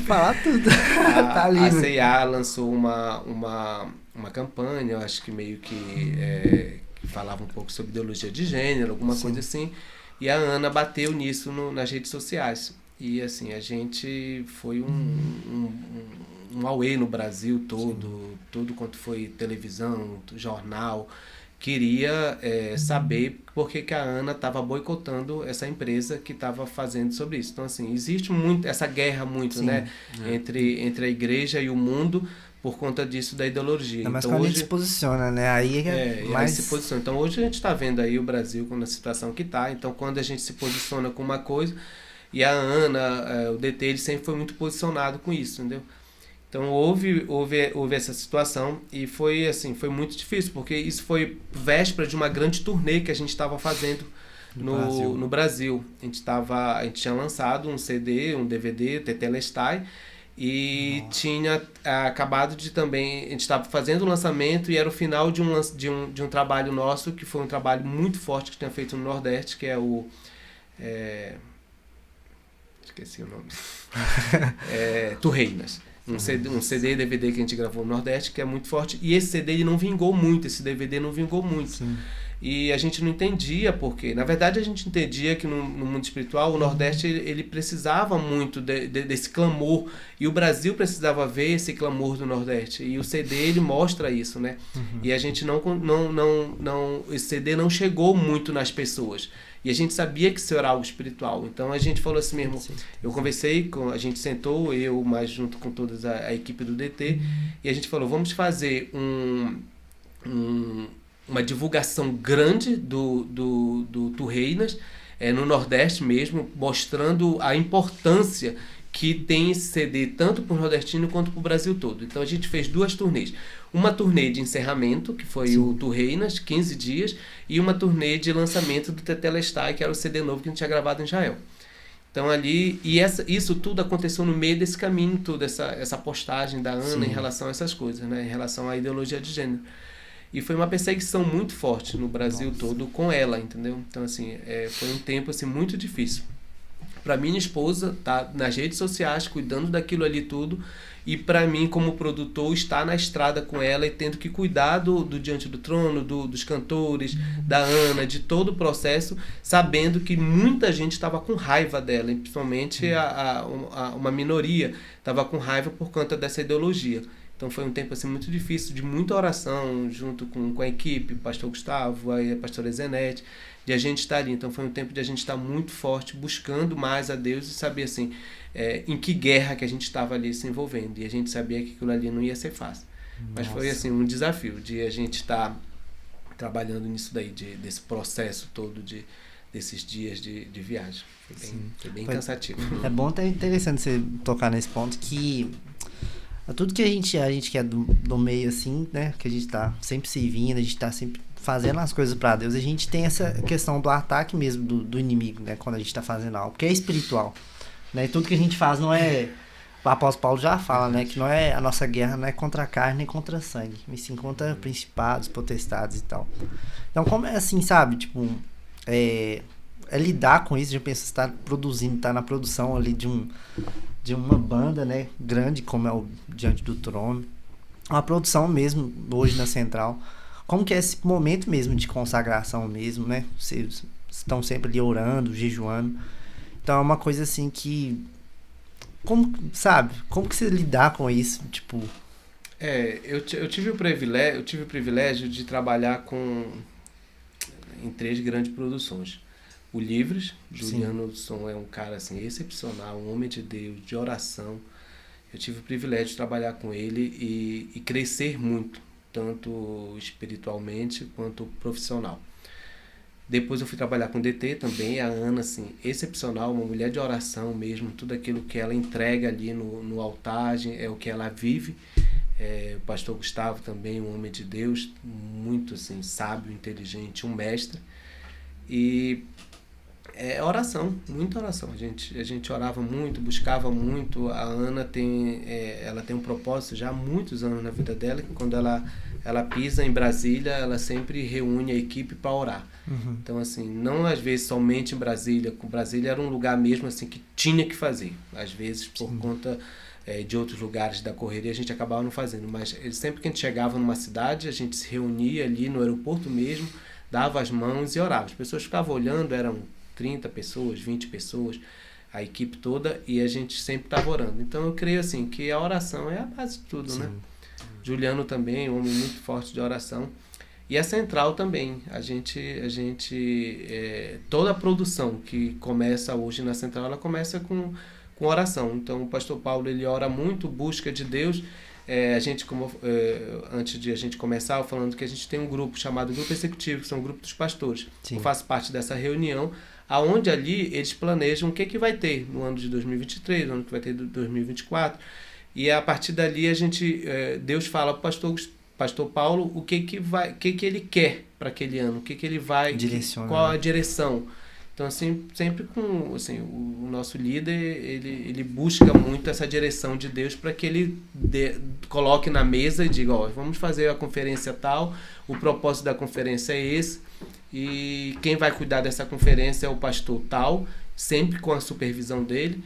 S1: falar tudo.
S3: Tá livre. A C&A lançou uma campanha, eu acho que meio que falava um pouco sobre ideologia de gênero, alguma coisa assim. E a Ana bateu nisso nas redes sociais. E assim, a gente foi um auê no Brasil todo quanto foi televisão, jornal. Queria saber por que a Ana estava boicotando essa empresa que estava fazendo sobre isso. Então, assim, existe muito essa guerra né? Entre a igreja e o mundo por conta disso da ideologia.
S1: Não, mas
S3: então,
S1: quando a gente se posiciona, né? Aí
S3: mais... se posiciona. Então, hoje a gente está vendo aí o Brasil na situação que está. Então, quando a gente se posiciona com uma coisa, e a Ana, o DT, ele sempre foi muito posicionado com isso, entendeu? Então houve essa situação e foi muito difícil, porque isso foi véspera de uma grande turnê que a gente estava fazendo no Brasil. A gente tinha lançado um CD, um DVD, Tetelestai, e tinha acabado de também, a gente estava fazendo o lançamento e era o final de um trabalho nosso, que foi um trabalho muito forte que tinha feito no Nordeste, que é o... esqueci o nome. Tu Reinas. Um CD e DVD que a gente gravou no Nordeste, que é muito forte. E esse CD ele não vingou muito, esse DVD não vingou muito.
S1: Sim.
S3: E a gente não entendia por quê. Na verdade, a gente entendia que no mundo espiritual, o Nordeste ele precisava muito desse clamor. E o Brasil precisava ver esse clamor do Nordeste. E o CD ele mostra isso, né? E a gente esse CD não chegou muito nas pessoas. E a gente sabia que isso era algo espiritual. Então a gente falou assim mesmo. Eu conversei, a gente sentou, eu, mas junto com toda a equipe do DT, e a gente falou, vamos fazer uma divulgação grande do Tu Reinas, no Nordeste mesmo, mostrando a importância que tem esse CD, tanto para o nordestino quanto para o Brasil todo. Então a gente fez 2 turnês. Uma turnê de encerramento, que foi o Tu Reinas, 15 dias, e uma turnê de lançamento do Tetelestai, que era o CD novo que a gente tinha gravado em Israel. Então ali, isso tudo aconteceu no meio desse caminho, toda essa postagem da Ana em relação a essas coisas, né? Em relação à ideologia de gênero. E foi uma perseguição muito forte no Brasil todo com ela, entendeu? Então, assim, foi um tempo assim, muito difícil. Para minha esposa, tá nas redes sociais, cuidando daquilo ali tudo, e para mim, como produtor, estar na estrada com ela e tendo que cuidar do Diante do Trono, dos cantores, da Ana, de todo o processo, sabendo que muita gente estava com raiva dela, e principalmente uma minoria estava com raiva por conta dessa ideologia. Então foi um tempo assim, muito difícil, de muita oração, junto com a equipe, o pastor Gustavo, a pastora Zenete, de a gente estar ali. Então foi um tempo de a gente estar muito forte, buscando mais a Deus e saber assim, em que guerra que a gente estava ali se envolvendo. E a gente sabia que aquilo ali não ia ser fácil. Mas foi assim, um desafio de a gente estar trabalhando nisso daí, desse processo todo desses dias de viagem. Foi bem cansativo.
S1: É bom, é interessante você tocar nesse ponto que tudo que a gente que é do meio assim, né, que a gente tá sempre servindo, a gente tá sempre fazendo as coisas para Deus, a gente tem essa questão do ataque mesmo do inimigo, né, quando a gente tá fazendo algo, porque é espiritual, né, e tudo que a gente faz não é, o apóstolo Paulo já fala, né, que não é, a nossa guerra não é contra a carne nem contra sangue, mas sim contra principados, potestades e tal. Então, como é assim, sabe, tipo, é lidar com isso, de pensar, estar produzindo, estar na produção ali de uma banda, né, grande como é o Diante do Trono, uma produção mesmo hoje na Central, como que é esse momento mesmo de consagração mesmo, né, vocês estão sempre ali orando, jejuando, então é uma coisa assim que, como que você lidar com isso, tipo...
S3: Eu tive o privilégio de trabalhar em 3 grandes produções. O Livres, Juliano Som é um cara assim, excepcional, um homem de Deus, de oração. Eu tive o privilégio de trabalhar com ele e crescer muito, tanto espiritualmente quanto profissional. Depois eu fui trabalhar com o DT também, a Ana, assim, excepcional, uma mulher de oração mesmo, tudo aquilo que ela entrega ali no altar, é o que ela vive. O pastor Gustavo também, um homem de Deus, muito assim, sábio, inteligente, um mestre. E oração, muita oração. A gente orava muito, buscava muito. A Ana ela tem um propósito já há muitos anos na vida dela, que quando ela pisa em Brasília, ela sempre reúne a equipe para orar.
S1: Uhum.
S3: Então, assim, não às vezes somente em Brasília. Brasília era um lugar mesmo assim que tinha que fazer. Às vezes, por conta de outros lugares da correria, a gente acabava não fazendo. Mas sempre que a gente chegava numa cidade, a gente se reunia ali no aeroporto mesmo, dava as mãos e orava. As pessoas ficavam olhando, eram 30 pessoas, 20 pessoas, a equipe toda, e a gente sempre estava orando. Então eu creio assim que a oração é a base de tudo, né? Juliano também, um homem muito forte de oração. E a Central também. A gente toda a produção que começa hoje na Central, ela começa com oração. Então o pastor Paulo, ele ora muito, busca de Deus. A gente, antes de a gente começar, falando que a gente tem um grupo chamado Grupo Executivo, que são o grupo dos pastores. Eu faço parte dessa reunião, aonde ali eles planejam o que vai ter no ano de 2023, no ano que vai ter de 2024. E a partir dali Deus fala para o pastor Paulo o que ele quer para aquele ano, o que ele vai,
S1: direciona,
S3: qual a direção. Então, assim, sempre com, assim, o nosso líder, ele busca muito essa direção de Deus para que ele coloque na mesa e diga, ó, vamos fazer a conferência tal, o propósito da conferência é esse, e quem vai cuidar dessa conferência é o pastor tal, sempre com a supervisão dele,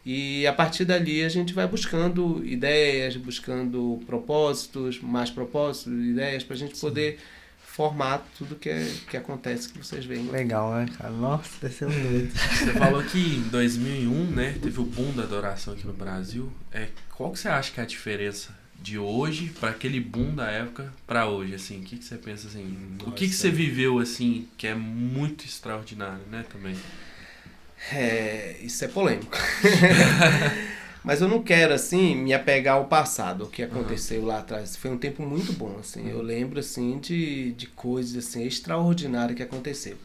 S3: e a partir dali a gente vai buscando ideias, buscando propósitos, mais propósitos, ideias, para a gente poder formar tudo que acontece, que vocês veem.
S1: Legal, né, cara? Nossa, deve ser um doido.
S2: Você falou que em 2001, né, teve o boom da adoração aqui no Brasil. Qual que você acha que é a diferença de hoje para aquele boom da época para hoje, assim? O que você pensa, assim? Nossa, o que você viveu, assim, que é muito extraordinário, né, também?
S3: Isso é polêmico. Mas eu não quero, assim, me apegar ao passado, o que aconteceu lá atrás. Foi um tempo muito bom, assim. Eu lembro, assim, de coisas, assim, extraordinárias que aconteceu.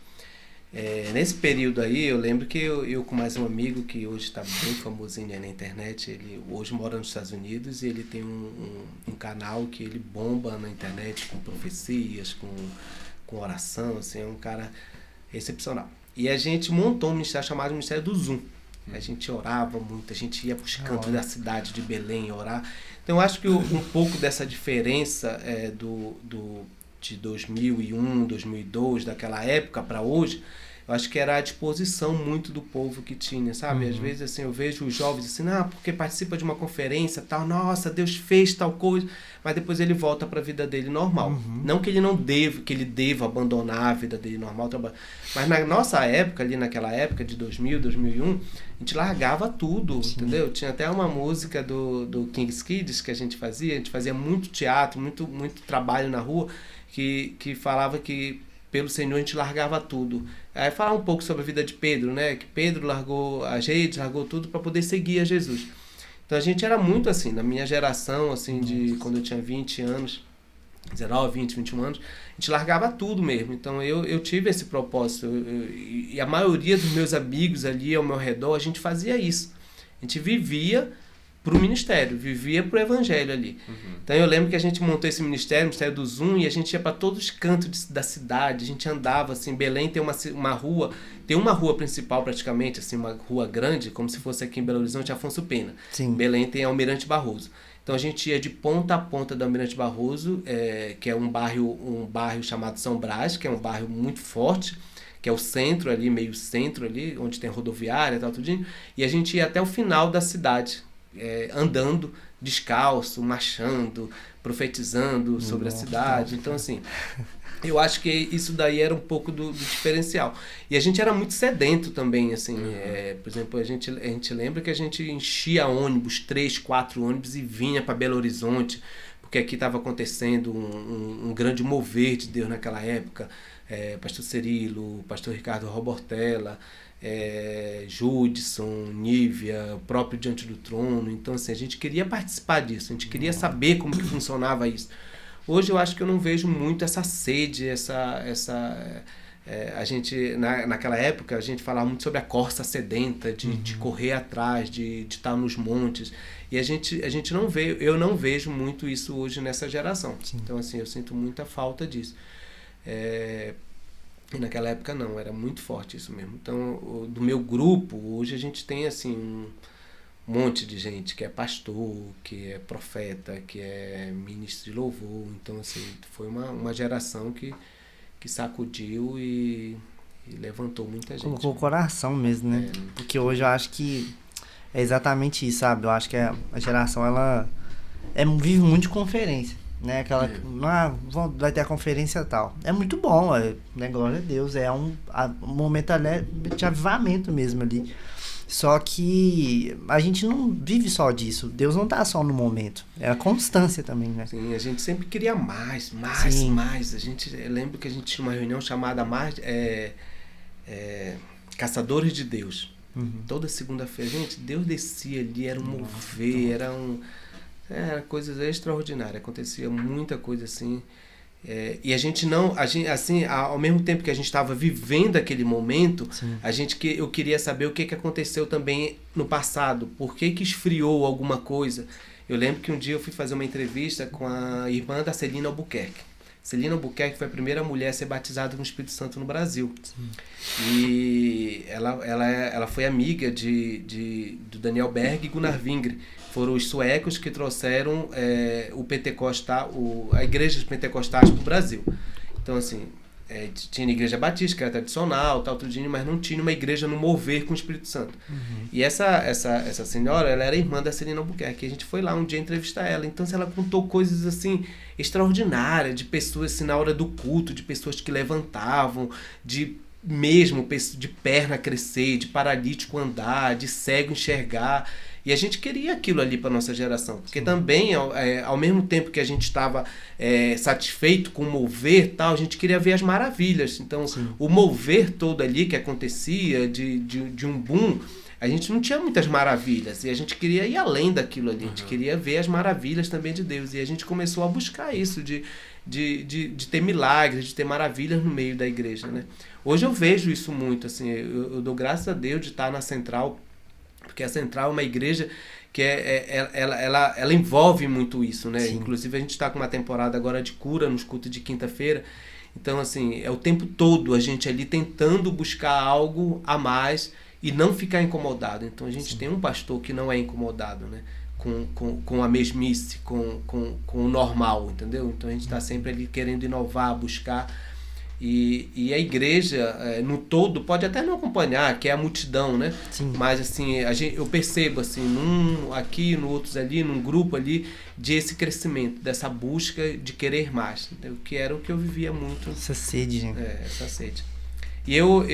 S3: Nesse período aí, eu lembro que eu com mais um amigo, que hoje está bem famosinho aí na internet, ele hoje mora nos Estados Unidos e ele tem um canal que ele bomba na internet com profecias, com oração, assim, é um cara excepcional. E a gente montou um ministério chamado Ministério do Zoom. A gente orava muito, a gente ia para os cantos da cidade de Belém orar. Então eu acho que um pouco dessa diferença de 2001, 2002, daquela época para hoje, eu acho que era a disposição muito do povo que tinha, sabe? Às vezes assim, eu vejo os jovens assim, porque participa de uma conferência, tal, nossa, Deus fez tal coisa, mas depois ele volta para a vida dele normal. Não que ele que ele deva abandonar a vida dele normal, mas na nossa época, ali naquela época de 2000, 2001, a gente largava tudo, entendeu? Tinha até uma música do King's Kids que a gente fazia muito teatro, muito trabalho na rua, que falava que pelo Senhor a gente largava tudo. Aí falar um pouco sobre a vida de Pedro, né? Que Pedro largou as redes, largou tudo para poder seguir a Jesus. Então a gente era muito assim, na minha geração, assim, de quando eu tinha 20 anos, 19, 20, 21 anos, a gente largava tudo mesmo. Então eu tive esse propósito. E a maioria dos meus amigos ali ao meu redor, a gente fazia isso. A gente vivia para o ministério, vivia para o evangelho ali. Então eu lembro que a gente montou esse ministério, o Ministério do Zoom, e a gente ia para todos os cantos da cidade, a gente andava, assim, Belém tem uma rua principal praticamente, assim, uma rua grande, como se fosse aqui em Belo Horizonte, Afonso Pena.
S1: Sim.
S3: Belém tem Almirante Barroso. Então a gente ia de ponta a ponta do Almirante Barroso, que é um bairro chamado São Brás, que é um bairro muito forte, que é o centro ali, meio centro ali, onde tem rodoviária e tal, tudinho, e a gente ia até o final da cidade, andando descalço, marchando, profetizando sobre a cidade. Então, assim, eu acho que isso daí era um pouco do diferencial. E a gente era muito sedento também, assim. Por exemplo, a gente lembra que a gente enchia ônibus, 3, 4 ônibus, e vinha para Belo Horizonte, porque aqui estava acontecendo um grande mover de Deus naquela época. Pastor Cirilo, pastor Ricardo Robortella, Judson, Nívia, o próprio Diante do Trono. Então, assim, a gente queria participar disso, a gente queria saber como que funcionava isso. Hoje eu acho que eu não vejo muito essa sede, a gente, naquela época, a gente falava muito sobre a corça sedenta, de correr atrás, de estar nos montes. E a gente não vê, eu não vejo muito isso hoje nessa geração. Sim. Então, assim, eu sinto muita falta disso. E naquela época não, era muito forte isso mesmo. Então, do meu grupo, hoje a gente tem assim um monte de gente que é pastor, que é profeta, que é ministro de louvor. Então, assim, foi uma geração que sacudiu e levantou muita gente.
S1: Colocou o coração mesmo, né? Porque hoje eu acho que é exatamente isso, sabe? Eu acho que a geração, ela vive muito de conferência. Né, aquela, vai ter a conferência tal. É muito bom, né, glória a Deus, é um momento de avivamento mesmo ali. Só que a gente não vive só disso. Deus não tá só no momento. É a constância também, né?
S3: Sim, a gente sempre queria mais. Eu lembro que a gente tinha uma reunião chamada Caçadores de Deus. Toda segunda-feira, gente, Deus descia ali, era um mover, era coisas extraordinárias, acontecia muita coisa assim. E assim, ao mesmo tempo que a gente estava vivendo aquele momento, eu queria saber o que aconteceu também no passado, por que esfriou alguma coisa. Eu lembro que um dia eu fui fazer uma entrevista com a irmã da Celina Albuquerque, Celina Albuquerque foi a primeira mulher a ser batizada no Espírito Santo no Brasil.
S1: Sim.
S3: E ela foi amiga do Daniel Berg e Gunnar Wingre. Foram os suecos que trouxeram a igreja de pentecostais para o Brasil. Então, assim, tinha a igreja batista, que era tradicional, tal, tudinho, mas não tinha uma igreja no mover com o Espírito Santo.
S1: Uhum.
S3: E essa senhora, ela era irmã da Celina Albuquerque. A gente foi lá um dia entrevistar ela. Então, ela contou coisas, assim, extraordinárias, de pessoas, assim, na hora do culto, de pessoas que levantavam, de perna crescer, de paralítico andar, de cego enxergar. E a gente queria aquilo ali para nossa geração, porque também, ao mesmo tempo que a gente estava satisfeito com o mover, tal, a gente queria ver as maravilhas. Então, o mover todo ali que acontecia, de um boom, a gente não tinha muitas maravilhas, e a gente queria ir além daquilo ali, a gente queria ver as maravilhas também de Deus, e a gente começou a buscar isso, de ter milagres, de ter maravilhas no meio da igreja, né? Hoje eu vejo isso muito, assim, eu dou graças a Deus de estar na Central, porque a Central é uma igreja que ela envolve muito isso, né? Sim. Inclusive a gente está com uma temporada agora de cura nos cultos de quinta-feira. Então, assim, é o tempo todo a gente ali tentando buscar algo a mais e não ficar incomodado. Então a gente tem um pastor que não é incomodado, né? Com a mesmice, com o normal, entendeu? Então a gente está sempre ali querendo inovar, buscar. E a igreja, no todo, pode até não acompanhar, que é a multidão, né?
S1: Sim.
S3: Mas, assim, eu percebo, assim, aqui, no outros ali, num grupo ali, de esse crescimento, dessa busca de querer mais, entendeu? Que era o que eu vivia muito.
S1: Essa sede, né?
S3: Essa sede. E eu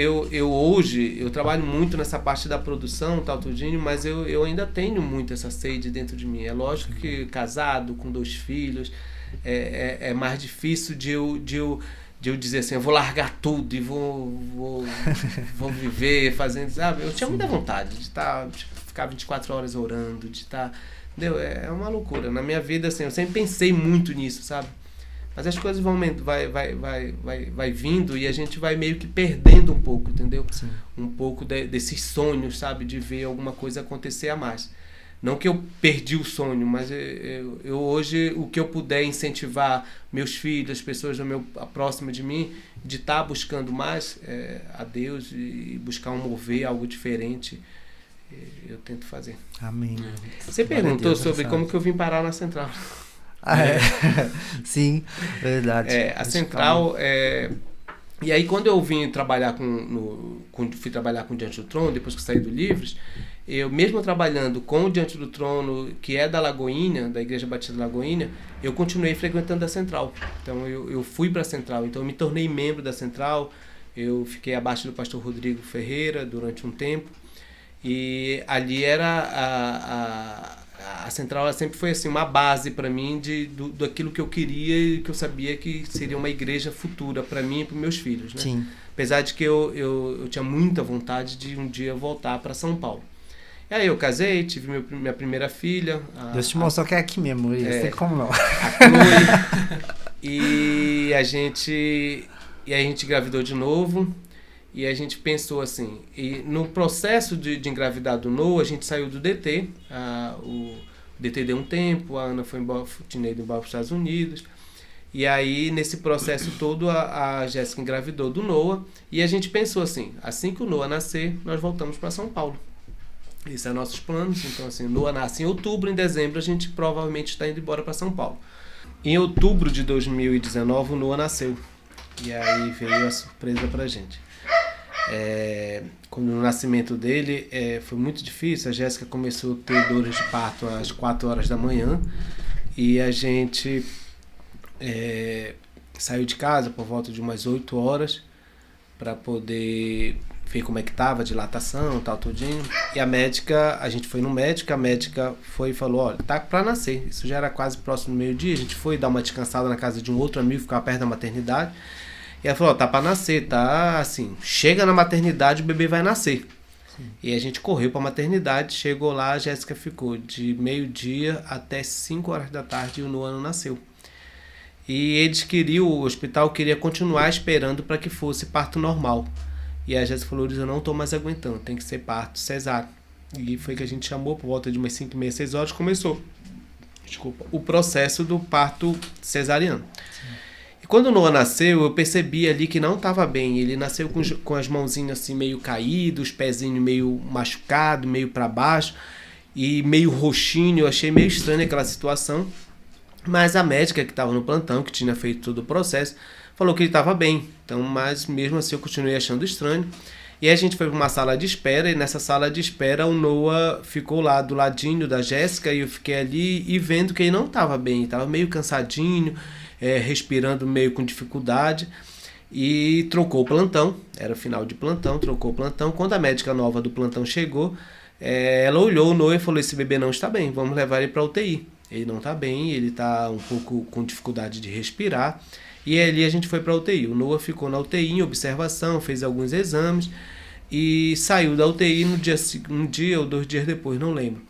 S3: hoje, eu trabalho muito nessa parte da produção, tal, tudinho, mas eu ainda tenho muito essa sede dentro de mim. É lógico que casado, com 2 filhos, é mais difícil de eu dizer assim, eu vou largar tudo e vou viver fazendo, sabe? Eu tinha muita vontade de ficar 24 horas orando, de estar, entendeu? É uma loucura. Na minha vida, assim, eu sempre pensei muito nisso, sabe? Mas as coisas vai vindo e a gente vai meio que perdendo um pouco, entendeu?
S1: Sim.
S3: Um pouco desses sonhos, sabe? De ver alguma coisa acontecer a mais. Não que eu perdi o sonho, mas eu hoje, o que eu puder incentivar meus filhos, as pessoas próximas de mim, de estar buscando mais a Deus e buscar um mover, algo diferente, eu tento fazer.
S1: Amém.
S3: Você perguntou sobre como que eu vim parar na Central.
S1: Sim, verdade.
S3: A Central... E aí, quando eu vim trabalhar fui trabalhar com Diante do Trono, depois que saí do Livres, eu mesmo trabalhando com o Diante do Trono, que é da Lagoinha, da Igreja Batista da Lagoinha, eu continuei frequentando a Central. Então, eu fui para a Central. Então, eu me tornei membro da Central. Eu fiquei abaixo do pastor Rodrigo Ferreira durante um tempo. E ali era a Central, ela sempre foi assim, uma base para mim daquilo que eu queria e que eu sabia que seria uma igreja futura para mim e para meus filhos, né?
S1: Sim.
S3: Apesar de que eu tinha muita vontade de um dia voltar para São Paulo. E aí eu casei, tive minha primeira filha.
S1: Deus te mostrou que é aqui mesmo, não sei como não.
S3: A Chloe. E a gente engravidou de novo. E a gente pensou assim, e no processo de engravidar do Noah, a gente saiu do DT, o DT deu um tempo, a Ana tinha ido embora para os Estados Unidos, e aí nesse processo todo a Jéssica engravidou do Noah, e a gente pensou assim que o Noah nascer, nós voltamos para São Paulo. Esses são nossos planos, então assim, o Noah nasce em outubro, em dezembro a gente provavelmente está indo embora para São Paulo. Em outubro de 2019 o Noah nasceu, e aí veio a surpresa para a gente. Quando o nascimento dele foi muito difícil, a Jéssica começou a ter dores de parto às 4 horas da manhã e a gente saiu de casa por volta de umas 8 horas para poder ver como é que estava a dilatação, tal, tudinho. E a gente foi no médico, a médica foi e falou, olha, tá para nascer. Isso já era quase próximo do meio-dia, a gente foi dar uma descansada na casa de um outro amigo, ficava perto da maternidade. E ela falou, tá para nascer, tá assim, chega na maternidade, o bebê vai nascer. Sim. E a gente correu para a maternidade, chegou lá, a Jéssica ficou de meio-dia até 5 horas da tarde e o Noah não nasceu. E o hospital queria continuar esperando para que fosse parto normal. E a Jéssica falou, eu não estou mais aguentando, tem que ser parto cesáreo. E foi que a gente chamou, por volta de umas 5h30, 6 horas, começou o processo do parto cesariano. Sim. quando o Noah nasceu, eu percebi ali que não estava bem. Ele nasceu com as mãozinhas assim meio caídas, os pezinhos meio machucados, meio para baixo e meio roxinho. Eu achei meio estranha aquela situação. Mas a médica que estava no plantão, que tinha feito todo o processo, falou que ele estava bem. Então, mas mesmo assim eu continuei achando estranho. E aí a gente foi para uma sala de espera, e nessa sala de espera o Noah ficou lá do ladinho da Jéssica, e eu fiquei ali e vendo que ele não estava bem, estava meio cansadinho, respirando meio com dificuldade, e trocou o plantão, era final de plantão, trocou o plantão. Quando a médica nova do plantão chegou, ela olhou o Noah e falou: esse bebê não está bem, vamos levar ele para a UTI. Ele não está bem, ele está um pouco com dificuldade de respirar. E ali a gente foi para a UTI. O Noah ficou na UTI em observação, fez alguns exames e saiu da UTI um dia ou 2 dias depois, não lembro.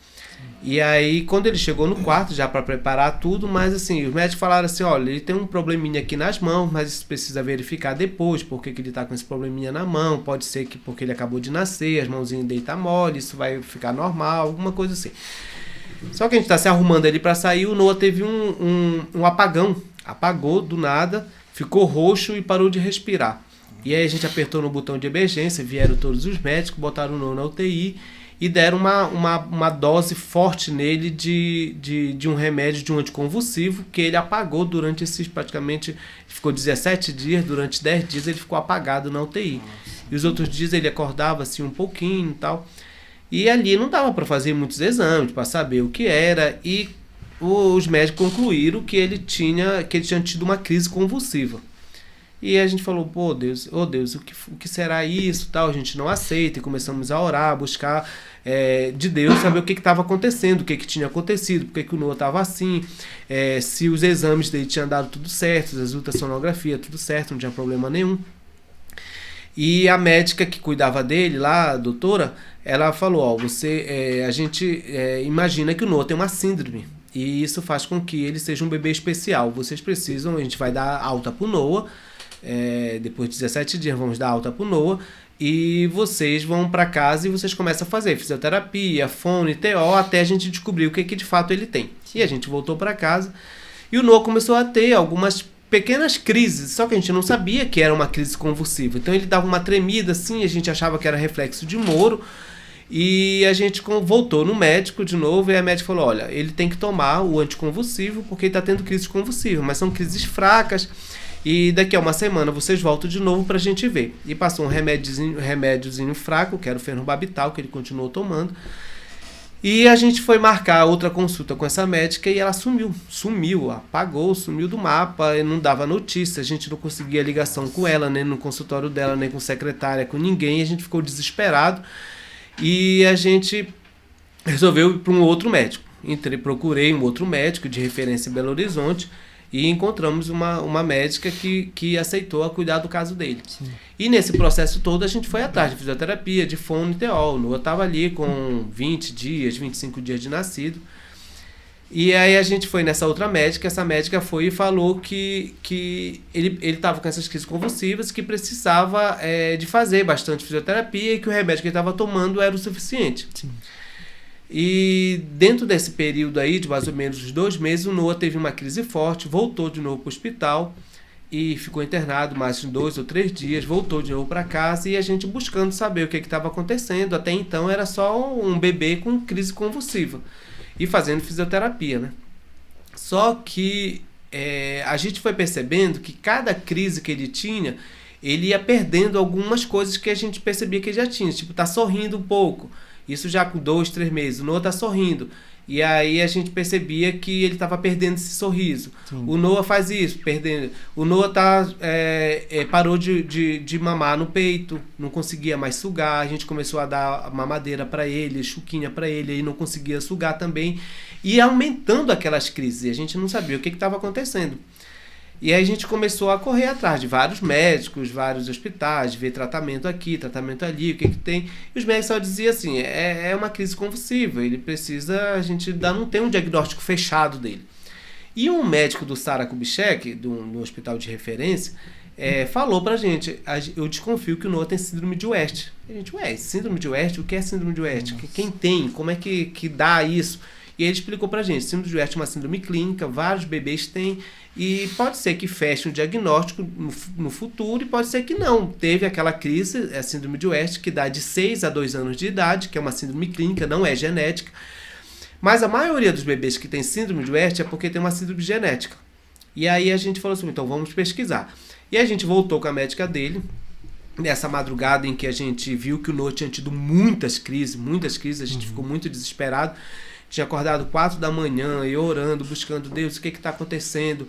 S3: E aí, quando ele chegou no quarto, já para preparar tudo, mas assim, os médicos falaram assim: olha, ele tem um probleminha aqui nas mãos, mas isso precisa verificar depois, porque que ele está com esse probleminha na mão. Pode ser que porque ele acabou de nascer, as mãozinhas dele tá mole, isso vai ficar normal, alguma coisa assim. Só que a gente está se arrumando ali para sair, o Noah teve um apagão. Apagou do nada, ficou roxo e parou de respirar. E aí a gente apertou no botão de emergência, vieram todos os médicos, botaram o Noah na UTI e deram uma dose forte nele de um remédio, de um anticonvulsivo, que ele apagou durante esses praticamente... Ficou 17 dias, durante 10 dias ele ficou apagado na UTI. E os outros dias ele acordava assim um pouquinho e tal. E ali não dava para fazer muitos exames, para saber o que era, e os médicos concluíram que ele tinha tido uma crise convulsiva. E a gente falou: pô, Deus, o que será isso? Tal, a gente não aceita, e começamos a orar, a buscar de Deus, saber o que estava acontecendo, o que tinha acontecido, por que o Noah estava assim, se os exames dele tinham dado tudo certo, as ultrassonografia, tudo certo, não tinha problema nenhum. E a médica que cuidava dele lá, a doutora, ela falou: a gente imagina que o Noah tem uma síndrome, e isso faz com que ele seja um bebê especial. Vocês precisam, a gente vai dar alta pro Noah, depois de 17 dias vamos dar alta pro Noah, e vocês vão para casa e vocês começam a fazer fisioterapia, fono, TO, até a gente descobrir o que de fato ele tem. E a gente voltou para casa, e o Noah começou a ter algumas pequenas crises, só que a gente não sabia que era uma crise convulsiva. Então ele dava uma tremida assim, a gente achava que era reflexo de Moro, e a gente voltou no médico de novo, e a médica falou: olha, ele tem que tomar o anticonvulsivo porque ele está tendo crise convulsiva, mas são crises fracas, e daqui a uma semana vocês voltam de novo para a gente ver. E passou um remédiozinho fraco, que era o fenobarbital, que ele continuou tomando. E a gente foi marcar outra consulta com essa médica e ela sumiu, apagou, sumiu do mapa, e não dava notícia, a gente não conseguia ligação com ela, nem no consultório dela, nem com secretária, com ninguém, a gente ficou desesperado e a gente resolveu ir para um outro médico. Procurei um outro médico de referência em Belo Horizonte e encontramos uma médica que aceitou a cuidar do caso dele. Sim. E nesse processo todo a gente foi atrás de fisioterapia, de fono e TO. O Noah estava ali com 20 dias, 25 dias de nascido. E aí a gente foi nessa outra médica, essa médica foi e falou que ele estava com essas crises convulsivas, que precisava de fazer bastante fisioterapia e que o remédio que ele estava tomando era o suficiente. Sim. E dentro desse período aí, de mais ou menos uns 2 meses, o Noah teve uma crise forte, voltou de novo para o hospital e ficou internado mais de 2 ou 3 dias, voltou de novo para casa e a gente buscando saber o que estava acontecendo. Até então era só um bebê com crise convulsiva e fazendo fisioterapia, né? Só que a gente foi percebendo que cada crise que ele tinha, ele ia perdendo algumas coisas que a gente percebia que ele já tinha, tipo, tá sorrindo um pouco. Isso já com 2, 3 meses. O Noah tá sorrindo. E aí a gente percebia que ele estava perdendo esse sorriso. Sim. O Noah faz isso, perdendo. O Noah parou de mamar no peito, não conseguia mais sugar. A gente começou a dar mamadeira para ele, chuquinha para ele, aí não conseguia sugar também. E aumentando aquelas crises. E a gente não sabia o que estava acontecendo. E aí a gente começou a correr atrás de vários médicos, vários hospitais, ver tratamento aqui, tratamento ali, o que tem. E os médicos só diziam assim, é uma crise convulsiva, ele precisa, a gente ainda não tem um diagnóstico fechado dele. E um médico do Sara Kubitschek, do hospital de referência, falou pra gente: eu desconfio que o Noah tem síndrome de West. A gente, síndrome de West? O que é síndrome de West? Quem tem? Como é que dá isso? E ele explicou pra gente, síndrome de West é uma síndrome clínica, vários bebês têm, e pode ser que feche um diagnóstico no futuro, e pode ser que não. Teve aquela crise, a síndrome de West, que dá de 6 a 2 anos de idade, que é uma síndrome clínica, não é genética. Mas a maioria dos bebês que tem síndrome de West é porque tem uma síndrome genética. E aí a gente falou assim, então vamos pesquisar. E a gente voltou com a médica dele, nessa madrugada em que a gente viu que o Noah tinha tido muitas crises, a gente ficou muito desesperado. Tinha acordado 4 da manhã e orando, buscando Deus, o que está acontecendo?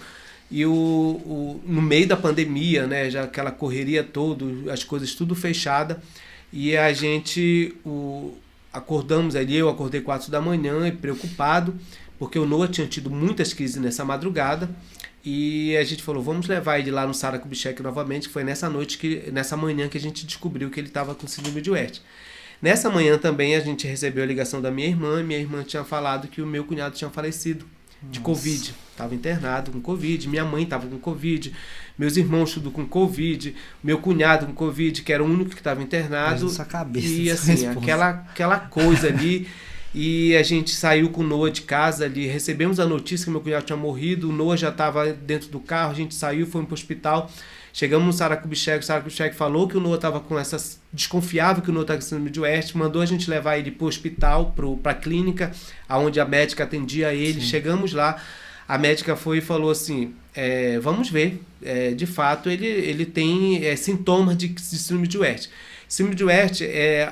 S3: E no meio da pandemia, né, já aquela correria toda, as coisas tudo fechada, e a gente acordamos ali, eu acordei 4 da manhã e preocupado, porque o Noah tinha tido muitas crises nessa madrugada, e a gente falou, vamos levar ele lá no Sara Kubitschek novamente, que foi nessa manhã que a gente descobriu que ele estava com síndrome de West. Nessa manhã também a gente recebeu a ligação da minha irmã tinha falado que o meu cunhado tinha falecido de Covid, estava internado com Covid, minha mãe estava com Covid, meus irmãos tudo com Covid, meu cunhado com Covid, que era o único que estava internado, e assim, aquela coisa ali, e a gente saiu com o Noah de casa ali, recebemos a notícia que meu cunhado tinha morrido, o Noah já estava dentro do carro, a gente saiu, foi para o hospital. Chegamos no Sara Kubitschek, o Sara Kubitschek falou que o Noah estava com desconfiava que o Noah estava com síndrome de West, mandou a gente levar ele para o hospital, para a clínica, onde a médica atendia ele. Sim. Chegamos lá, a médica foi e falou assim, vamos ver, de fato ele tem sintomas de síndrome de West. Síndrome de West,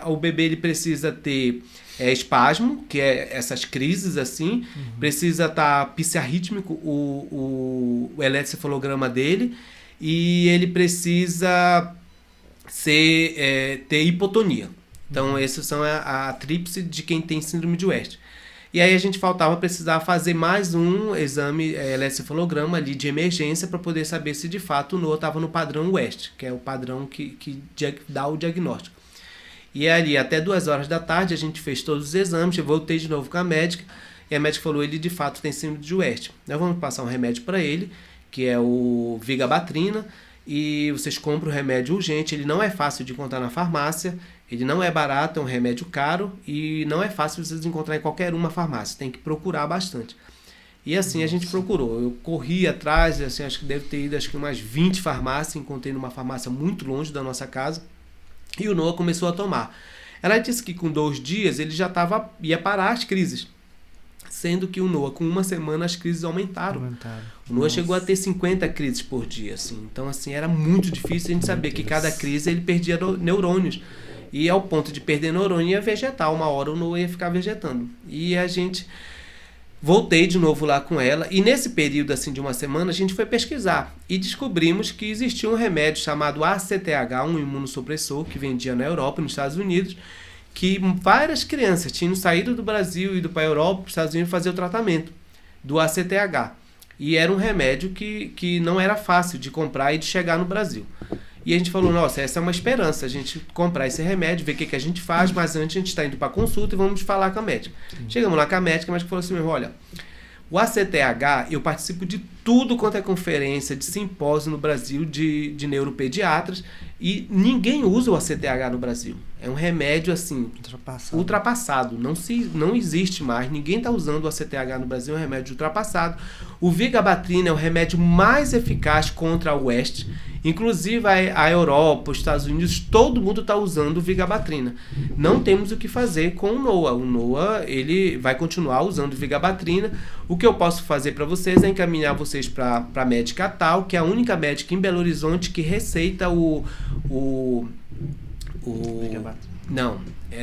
S3: o bebê ele precisa ter espasmo, que é essas crises assim, precisa estar psiarrítmico, o eletrocefalograma dele, e ele precisa ter hipotonia. Então, essas são a tríplice de quem tem síndrome de West. E aí a gente precisava fazer mais um exame eletrocefalograma ali de emergência para poder saber se de fato o Noah estava no padrão West, que é o padrão que dá o diagnóstico. E ali, até 2 horas da tarde, a gente fez todos os exames, eu voltei de novo com a médica, e a médica falou, ele de fato tem síndrome de West. Nós vamos passar um remédio para ele, que é o Vigabatrin, e vocês compram o remédio urgente, ele não é fácil de encontrar na farmácia, ele não é barato, é um remédio caro, e não é fácil vocês encontrar em qualquer uma farmácia, tem que procurar bastante. E assim a gente procurou, eu corri atrás, assim, acho que deve ter ido umas 20 farmácias, encontrei numa farmácia muito longe da nossa casa, e o Noah começou a tomar. Ela disse que com 2 dias ele já ia parar as crises. Sendo que o Noah, com 1 semana, as crises aumentaram. O Noah chegou a ter 50 crises por dia. Assim. Então, assim, era muito difícil a gente saber que cada crise ele perdia neurônios. E ao ponto de perder neurônio ia vegetar. Uma hora o Noah ia ficar vegetando. E a gente... Voltei de novo lá com ela. E nesse período assim, de 1 semana, a gente foi pesquisar. E descobrimos que existia um remédio chamado ACTH, um imunossupressor, que vendia na Europa, nos Estados Unidos, que várias crianças tinham saído do Brasil e ido para a Europa, para os Estados Unidos, fazer o tratamento do ACTH. E era um remédio que não era fácil de comprar e de chegar no Brasil. E a gente falou, nossa, essa é uma esperança, a gente comprar esse remédio, ver o que a gente faz, mas antes a gente está indo para consulta e vamos falar com a médica. Chegamos lá com a médica falou assim, olha, o ACTH, eu participo de tudo quanto é conferência, de simpósio no Brasil de neuropediatras, e ninguém usa o ACTH no Brasil. É um remédio assim ultrapassado. Não existe mais. Ninguém está usando o ACTH no Brasil. É um remédio ultrapassado. O Vigabatrin é o remédio mais eficaz contra a West. Inclusive a Europa, os Estados Unidos, todo mundo está usando o Vigabatrin. Não temos o que fazer com o Noah. O Noah ele vai continuar usando o Vigabatrin. O que eu posso fazer para vocês é encaminhar vocês para a médica tal, que é a única médica em Belo Horizonte que receita o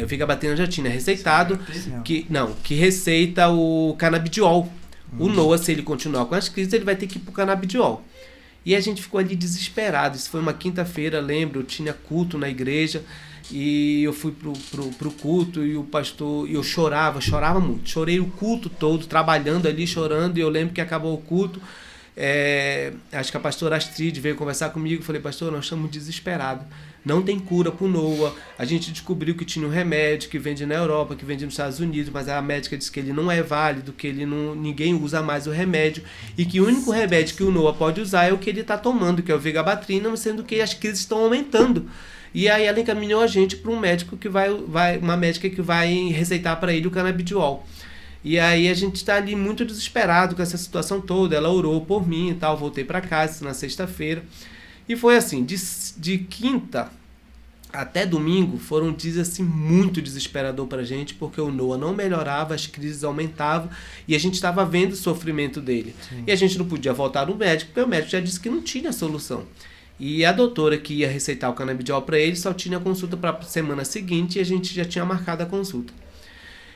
S3: Vigabatrin já tinha receitado, que receita o canabidiol. O Noah, se ele continuar com as crises, ele vai ter que ir pro canabidiol. E a gente ficou ali desesperado. Isso foi uma quinta-feira, lembro, eu tinha culto na igreja, e eu fui pro culto, e o pastor, e eu chorava muito. Chorei o culto todo, trabalhando ali, chorando, e eu lembro que acabou o culto. Acho que a pastora Astrid veio conversar comigo. Falei, pastor, nós estamos desesperados, não tem cura pro Noah. A gente descobriu que tinha um remédio que vende na Europa, que vende nos Estados Unidos, mas a médica disse que ele não é válido, que ninguém usa mais o remédio, e que o único remédio que o Noah pode usar é o que ele está tomando, que é o Vigabatrin, sendo que as crises estão aumentando. E aí ela encaminhou a gente para um médico uma médica que vai receitar para ele o canabidiol. E aí a gente está ali muito desesperado com essa situação toda. Ela orou por mim e tal, voltei para casa na sexta-feira. E foi assim, de quinta até domingo foram dias assim muito desesperador pra gente, porque o Noah não melhorava, as crises aumentavam e a gente estava vendo o sofrimento dele. Sim. E a gente não podia voltar no médico, porque o médico já disse que não tinha solução. E a doutora que ia receitar o canabidiol para ele só tinha consulta para a semana seguinte e a gente já tinha marcado a consulta.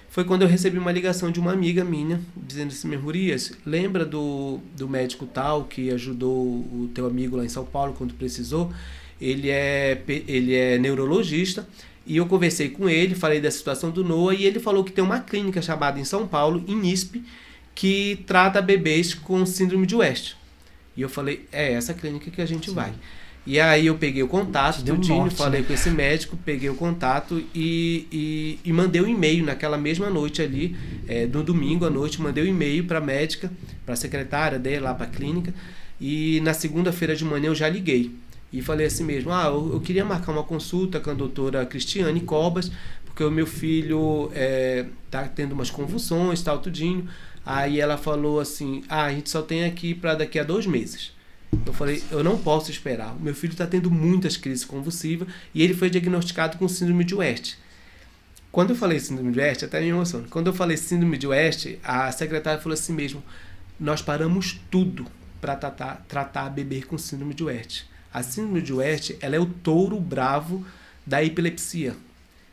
S3: Foi quando eu recebi uma ligação de uma amiga minha, dizendo assim: Urias, lembra do médico tal que ajudou o teu amigo lá em São Paulo quando precisou? Ele é neurologista, e eu conversei com ele, falei da situação do Noah, e ele falou que tem uma clínica chamada em São Paulo, INISP, que trata bebês com síndrome de West. E eu falei, é essa clínica que a gente vai. E aí eu peguei o contato, falei com esse médico, peguei o contato e mandei um e-mail naquela mesma noite ali, no domingo à noite, mandei um e-mail para a médica, para a secretária dele lá para a clínica, e na segunda-feira de manhã eu já liguei. E falei assim mesmo, eu queria marcar uma consulta com a doutora Cristiane Cobas, porque o meu filho tá tendo umas convulsões, tal, tudinho. Aí ela falou assim, a gente só tem aqui para daqui a 2 meses. Eu falei, eu não posso esperar. O meu filho está tendo muitas crises convulsivas e ele foi diagnosticado com síndrome de West. Quando eu falei síndrome de West, até me emociono. Quando eu falei síndrome de West, a secretária falou assim mesmo, nós paramos tudo para tratar bebê com síndrome de West. A síndrome de West, ela é o touro bravo da epilepsia.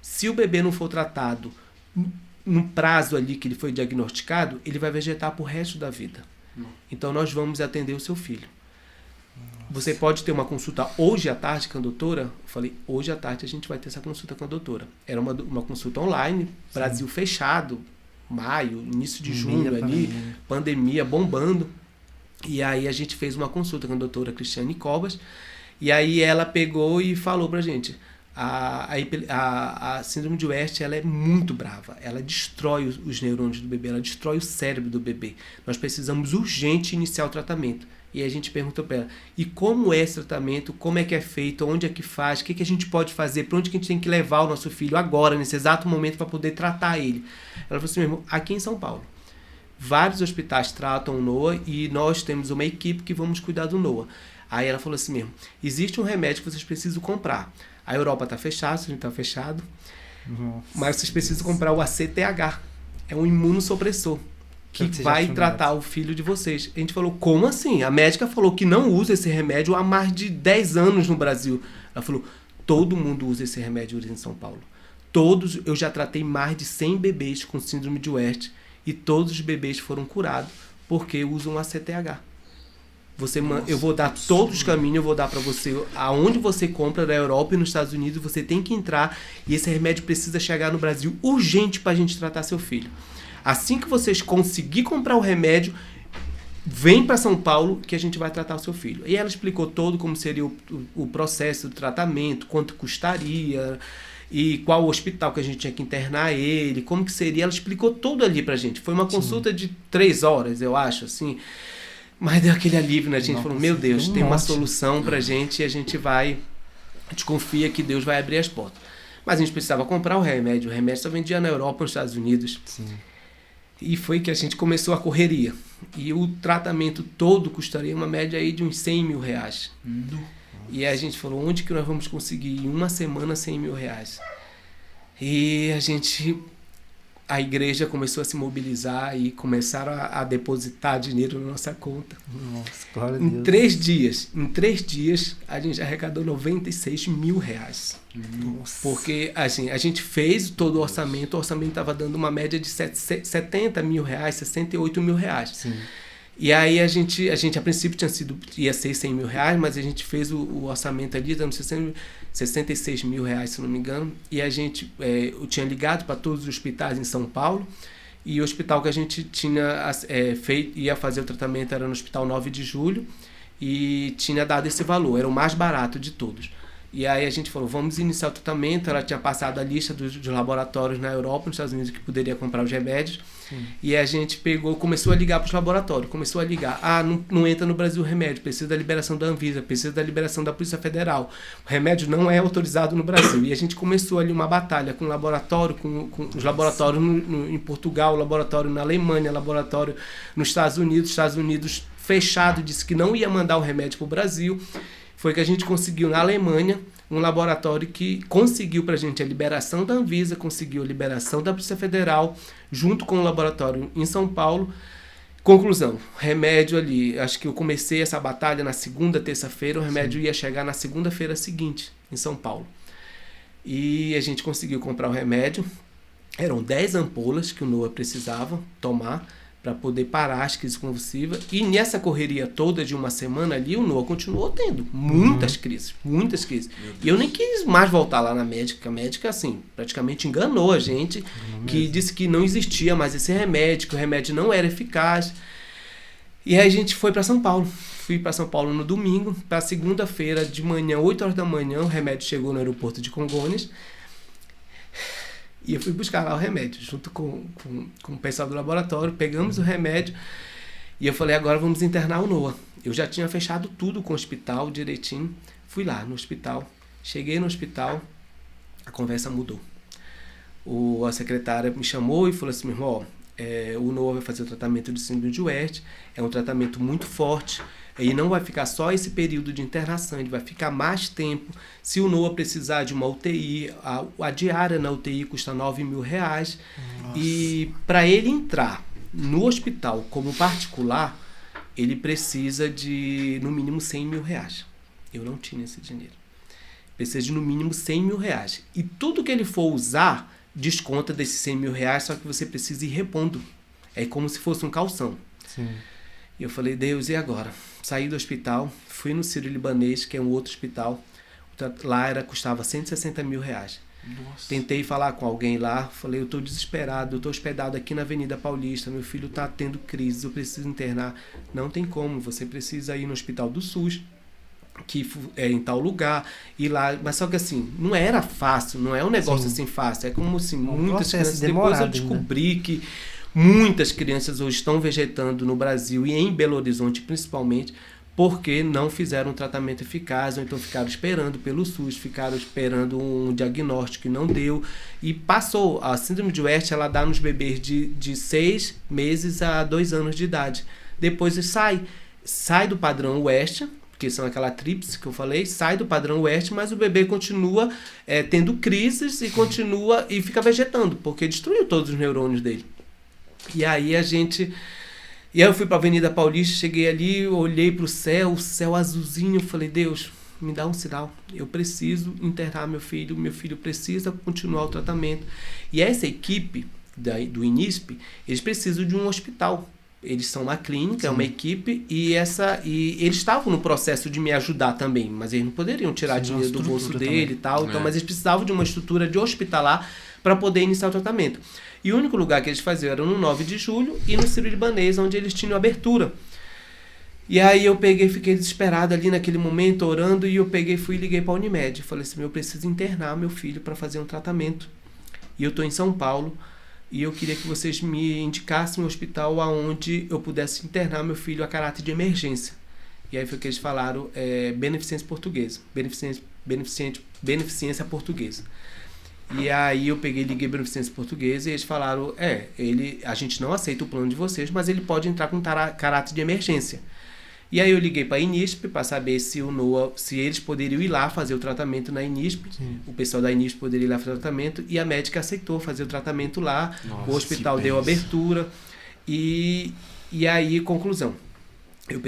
S3: Se o bebê não for tratado no prazo ali que ele foi diagnosticado, ele vai vegetar pro resto da vida. Então nós vamos atender o seu filho. Você pode ter uma consulta hoje à tarde com a doutora? Eu falei, hoje à tarde a gente vai ter essa consulta com a doutora. Era uma consulta online, Brasil fechado, maio, início de junho ali, pandemia bombando. E aí a gente fez uma consulta com a doutora Cristiane Cobas, e aí ela pegou e falou pra gente, a síndrome de West, ela é muito brava, ela destrói os neurônios do bebê, ela destrói o cérebro do bebê. Nós precisamos urgente iniciar o tratamento. E aí a gente perguntou para ela, e como é esse tratamento, como é que é feito, onde é que faz, o que a gente pode fazer, para onde que a gente tem que levar o nosso filho agora, nesse exato momento, para poder tratar ele. Ela falou assim mesmo, aqui em São Paulo, vários hospitais tratam o Noah e nós temos uma equipe que vamos cuidar do Noah. Aí ela falou assim mesmo, existe um remédio que vocês precisam comprar. A Europa está fechada, a gente está fechado, mas vocês precisam comprar o ACTH. É um imunossupressor que vai tratar o filho de vocês. A gente falou, como assim? A médica falou que não usa esse remédio há mais de 10 anos no Brasil. Ela falou, todo mundo usa esse remédio em São Paulo. Todos, eu já tratei mais de 100 bebês com síndrome de West e todos os bebês foram curados porque usam ACTH. Eu vou dar todos os caminhos, eu vou dar para você aonde você compra, na Europa e nos Estados Unidos, você tem que entrar e esse remédio precisa chegar no Brasil urgente para a gente tratar seu filho. Assim que vocês conseguir comprar o remédio, vem para São Paulo que a gente vai tratar o seu filho. E ela explicou todo como seria o processo do tratamento, quanto custaria e qual hospital que a gente tinha que internar ele, como que seria. Ela explicou tudo ali pra gente. Foi uma consulta de 3 horas, eu acho, assim. Mas deu aquele alívio, né? A gente falou, meu Deus, tem uma solução pra gente e a gente confia que Deus vai abrir as portas. Mas a gente precisava comprar o remédio só vendia na Europa, nos Estados Unidos. Sim. E foi que a gente começou a correria. E o tratamento todo custaria uma média aí de uns 100 mil reais. E a gente falou, onde que nós vamos conseguir em uma semana 100 mil reais? E a igreja começou a se mobilizar e começaram a depositar dinheiro na nossa conta.
S1: Nossa, glória a
S3: Deus. Em 3 dias, a gente arrecadou 96 mil reais. Nossa. Porque assim, a gente fez todo o orçamento estava dando uma média de 70 mil reais, 68 mil reais. Sim. E aí a gente a princípio ia ser 100 mil reais, mas a gente fez o orçamento ali, dando 66 mil reais, se não me engano. E eu tinha ligado para todos os hospitais em São Paulo, e o hospital que a gente tinha ia fazer o tratamento era no Hospital 9 de Julho, e tinha dado esse valor, era o mais barato de todos. E aí a gente falou, vamos iniciar o tratamento. Ela tinha passado a lista dos laboratórios na Europa, nos Estados Unidos, que poderia comprar os remédios. Sim. E a gente começou a ligar para os laboratórios, começou a ligar. Não entra no Brasil o remédio, precisa da liberação da Anvisa, precisa da liberação da Polícia Federal. O remédio não é autorizado no Brasil. E a gente começou ali uma batalha com o laboratório, com os laboratórios em Portugal, laboratório na Alemanha, laboratório nos Estados Unidos fechado, disse que não ia mandar o remédio para o Brasil. Foi que a gente conseguiu na Alemanha um laboratório que conseguiu para a gente a liberação da Anvisa, conseguiu a liberação da Polícia Federal, junto com o laboratório em São Paulo. Conclusão, remédio ali, acho que eu comecei essa batalha na segunda, terça-feira, o remédio ia chegar na segunda-feira seguinte, em São Paulo. E a gente conseguiu comprar o remédio, eram 10 ampolas que o Noah precisava tomar, para poder parar as crises convulsivas. E nessa correria toda de uma semana ali, o Noah continuou tendo muitas crises. E eu nem quis mais voltar lá na médica. A médica, assim, praticamente enganou a gente, que disse que não existia mais esse remédio, que o remédio não era eficaz. E aí a gente foi para São Paulo. Fui para São Paulo no domingo, para segunda-feira de manhã, 8 horas da manhã, o remédio chegou no aeroporto de Congonhas. E eu fui buscar lá o remédio, junto com o pessoal do laboratório, pegamos o remédio e eu falei, agora vamos internar o Noah. Eu já tinha fechado tudo com o hospital direitinho, fui lá no hospital, cheguei no hospital, a conversa mudou. A secretária me chamou e falou assim, meu irmão, o Noah vai fazer o tratamento de síndrome de West, é um tratamento muito forte, e não vai ficar só esse período de internação, ele vai ficar mais tempo. Se o Noah precisar de uma UTI, a diária na UTI custa R$9 mil. Nossa. E para ele entrar no hospital como particular, ele precisa de no mínimo R$100 mil. Eu não tinha esse dinheiro. Precisa de no mínimo R$100 mil. E tudo que ele for usar, desconta desses R$100 mil, só que você precisa ir repondo. É como se fosse um calção.
S1: Sim.
S3: E eu falei, Deus, e agora? Saí do hospital, fui no Sírio-Libanês, que é um outro hospital. Lá custava R$160 mil.
S2: Nossa.
S3: Tentei falar com alguém lá, falei, eu estou desesperado, eu estou hospedado aqui na Avenida Paulista, meu filho está tendo crise, eu preciso internar. Não tem como, você precisa ir no hospital do SUS, que é em tal lugar, ir lá. Mas só que assim, não era fácil, não é um negócio assim fácil, é como assim, muitas crianças, depois eu descobri que muitas crianças hoje estão vegetando no Brasil e em Belo Horizonte principalmente porque não fizeram um tratamento eficaz ou então ficaram esperando pelo SUS, ficaram esperando um diagnóstico que não deu e passou. A síndrome de West ela dá nos bebês de 6 meses a 2 anos de idade. Depois sai do padrão West, que são aquela tríplice que eu falei, sai do padrão West, mas o bebê continua tendo crises e fica vegetando, porque destruiu todos os neurônios dele. E aí eu fui para a Avenida Paulista, cheguei ali, olhei para o céu azulzinho, falei, Deus, me dá um sinal, eu preciso internar meu filho precisa continuar o tratamento. E essa equipe do INISP, eles precisam de um hospital. Eles são uma clínica, Sim. É uma equipe, e eles estavam no processo de me ajudar também, mas eles não poderiam tirar dinheiro do bolso dele e tal, então, mas eles precisavam de uma estrutura de hospitalar para poder iniciar o tratamento. E o único lugar que eles faziam era no 9 de julho e no Sírio-Libanês, onde eles tinham abertura. E aí eu fiquei desesperado ali naquele momento, orando, e eu fui e liguei para a Unimed. Falei assim, eu preciso internar meu filho para fazer um tratamento. E eu estou em São Paulo, e eu queria que vocês me indicassem um hospital onde eu pudesse internar meu filho a caráter de emergência. E aí foi que eles falaram, Beneficência Portuguesa. Beneficência Portuguesa. E aí eu liguei para a Beneficência Portuguesa e eles falaram, a gente não aceita o plano de vocês, mas ele pode entrar com caráter de emergência. E aí eu liguei para a INISP para saber se eles poderiam ir lá fazer o tratamento na INISP. Sim. O pessoal da INISP poderia ir lá fazer o tratamento e a médica aceitou fazer o tratamento lá. Nossa, o hospital deu abertura. E aí, conclusão. Eu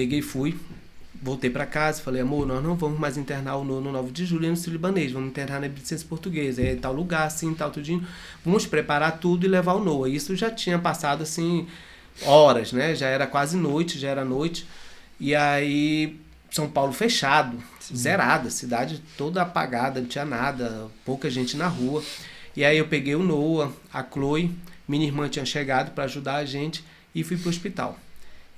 S3: voltei para casa, falei, amor, nós não vamos mais internar o Noah no 9 de julho no Sírio-Libanês, vamos internar na Beneficência Portuguesa, tal lugar, assim, tal, tudinho. Vamos preparar tudo e levar o Noah. Isso já tinha passado, assim, horas, né? Já era quase noite, E aí, São Paulo fechado, Sim. Zerada, cidade toda apagada, não tinha nada, pouca gente na rua. E aí eu peguei o Noah, a Chloe, minha irmã tinha chegado para ajudar a gente e fui pro hospital.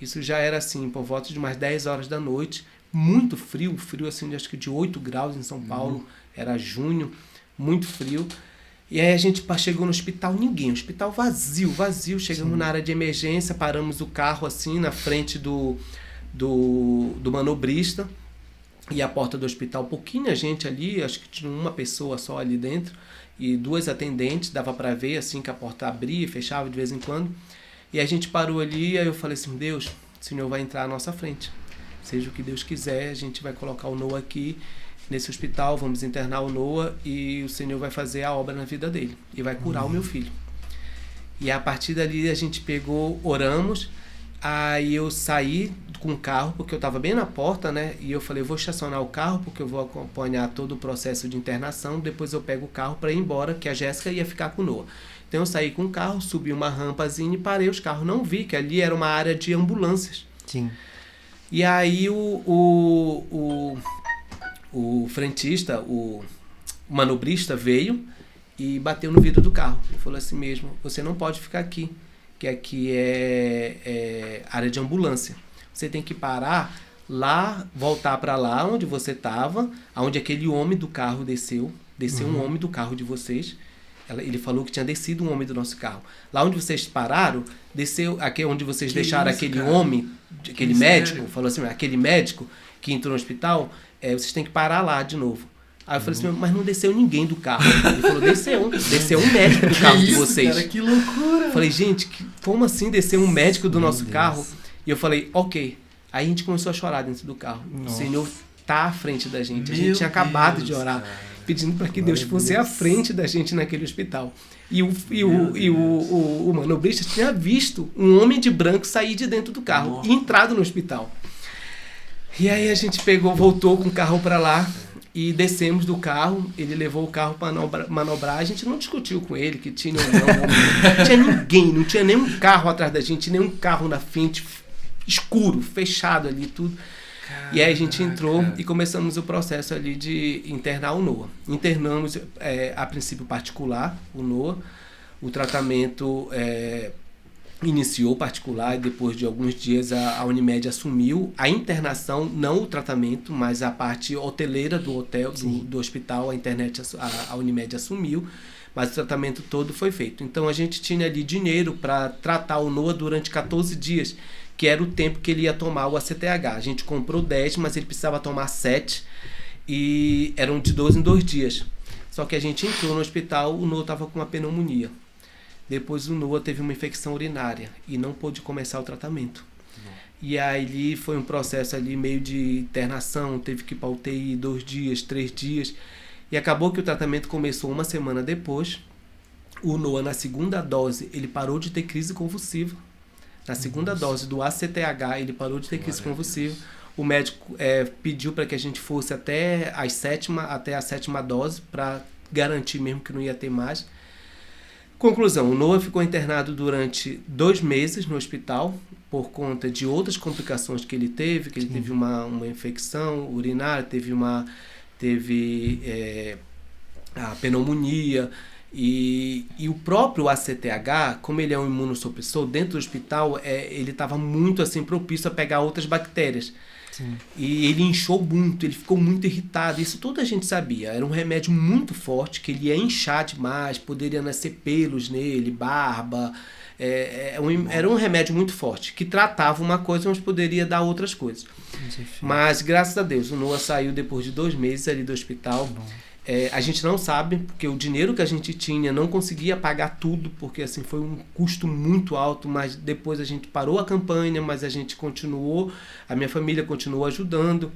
S3: Isso já era assim, por volta de umas 10 horas da noite, muito frio assim, acho que de 8 graus em São Paulo, era junho, muito frio. E aí a gente chegou no hospital, ninguém, hospital vazio, chegamos na área de emergência, paramos o carro assim na frente do manobrista, e a porta do hospital, pouquinha gente ali, acho que tinha uma pessoa só ali dentro, e 2 atendentes, dava para ver assim que a porta abria e fechava de vez em quando. E a gente parou ali, aí eu falei assim, Deus, o Senhor vai entrar à nossa frente. Seja o que Deus quiser, a gente vai colocar o Noah aqui nesse hospital, vamos internar o Noah e o Senhor vai fazer a obra na vida dele e vai curar o meu filho. E a partir dali a gente pegou, oramos, aí eu saí com o carro, porque eu estava bem na porta, né? E eu falei, vou estacionar o carro, porque eu vou acompanhar todo o processo de internação, depois eu pego o carro para ir embora, que a Jéssica ia ficar com o Noah. Então eu saí com o carro, subi uma rampazinha e parei os carros. Não vi que ali era uma área de ambulâncias.
S1: Sim.
S3: E aí o frentista, o manobrista veio e bateu no vidro do carro. Ele falou assim mesmo, você não pode ficar aqui, que aqui é área de ambulância. Você tem que parar lá, voltar para lá onde você estava, onde aquele homem do carro desceu um homem do carro de vocês. Ele falou que tinha descido um homem do nosso carro. Lá onde vocês pararam, desceu, aqui onde vocês deixaram aquele cara? Homem, aquele médico, sério? Falou assim, aquele médico que entrou no hospital, vocês têm que parar lá de novo. Aí eu falei assim, mas não desceu ninguém do carro. Ele falou, desceu um médico do carro de vocês.
S2: Cara, que loucura.
S3: Eu falei, gente, como assim desceu um médico do nosso carro? E eu falei, ok. Aí a gente começou a chorar dentro do carro. Nossa. O Senhor tá à frente da gente. A gente tinha acabado de orar, pedindo para que Deus fosse à frente da gente naquele hospital. E o manobrista tinha visto um homem de branco sair de dentro do carro e entrado no hospital. E aí a gente voltou com o carro para lá e descemos do carro. Ele levou o carro para manobrar. A gente não discutiu com ele que tinha ou não tinha ninguém, não tinha nenhum carro atrás da gente, nenhum carro na frente, escuro, fechado ali, tudo. Caraca. E aí a gente entrou e começamos o processo ali de internar o Noah. Internamos a princípio particular o Noah. O tratamento iniciou particular e depois de alguns dias a Unimed assumiu a internação, não o tratamento, mas a parte hoteleira do hotel, do hospital, a Unimed assumiu, mas o tratamento todo foi feito. Então a gente tinha ali dinheiro para tratar o Noah durante 14 dias, que era o tempo que ele ia tomar o ACTH. A gente comprou 10, mas ele precisava tomar 7 e eram de 2 em 2 dias. Só que a gente entrou no hospital, o Noah estava com uma pneumonia. Depois o Noah teve uma infecção urinária e não pôde começar o tratamento. E aí foi um processo ali meio de internação, teve que ir para UTI 2 dias, 3 dias. E acabou que o tratamento começou uma semana depois. O Noah, na segunda dose, ele parou de ter crise convulsiva. Na segunda dose do ACTH, ele parou de ter crise convulsiva. O médico pediu para que a gente fosse até a 7ª dose, para garantir mesmo que não ia ter mais. Conclusão, o Noah ficou internado durante 2 meses no hospital, por conta de outras complicações que ele teve, que ele teve uma infecção urinária, teve a pneumonia, e o próprio ACTH, como ele é um imunossupressor, dentro do hospital ele estava muito assim, propício a pegar outras bactérias. Sim. E ele inchou muito, ele ficou muito irritado. Isso tudo a gente sabia. Era um remédio muito forte, que ele ia inchar demais, poderia nascer pelos nele, barba. Era um remédio muito forte, que tratava uma coisa, mas poderia dar outras coisas. Mas, graças a Deus, o Noah saiu depois de 2 meses ali do hospital. A gente não sabe, porque o dinheiro que a gente tinha não conseguia pagar tudo, porque assim foi um custo muito alto, mas depois a gente parou a campanha, mas a gente continuou, a minha família continuou ajudando,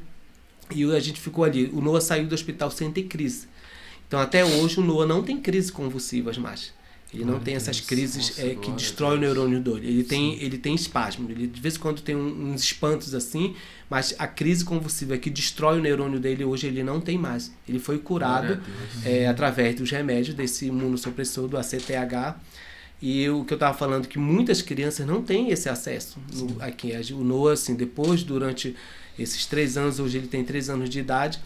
S3: e a gente ficou ali. O Noah saiu do hospital sem ter crise. Então até hoje o Noah não tem crises convulsivas mais. Ele não tem essas crises que destrói o neurônio dele. Ele tem espasmo. Ele de vez em quando tem uns espantos assim, mas a crise convulsiva que destrói o neurônio dele, hoje ele não tem mais. Ele foi curado através dos remédios desse imunossupressor do ACTH. E o que eu estava falando, que muitas crianças não têm esse acesso. O Noah, assim, depois, durante esses 3 anos, hoje ele tem 3 anos de idade,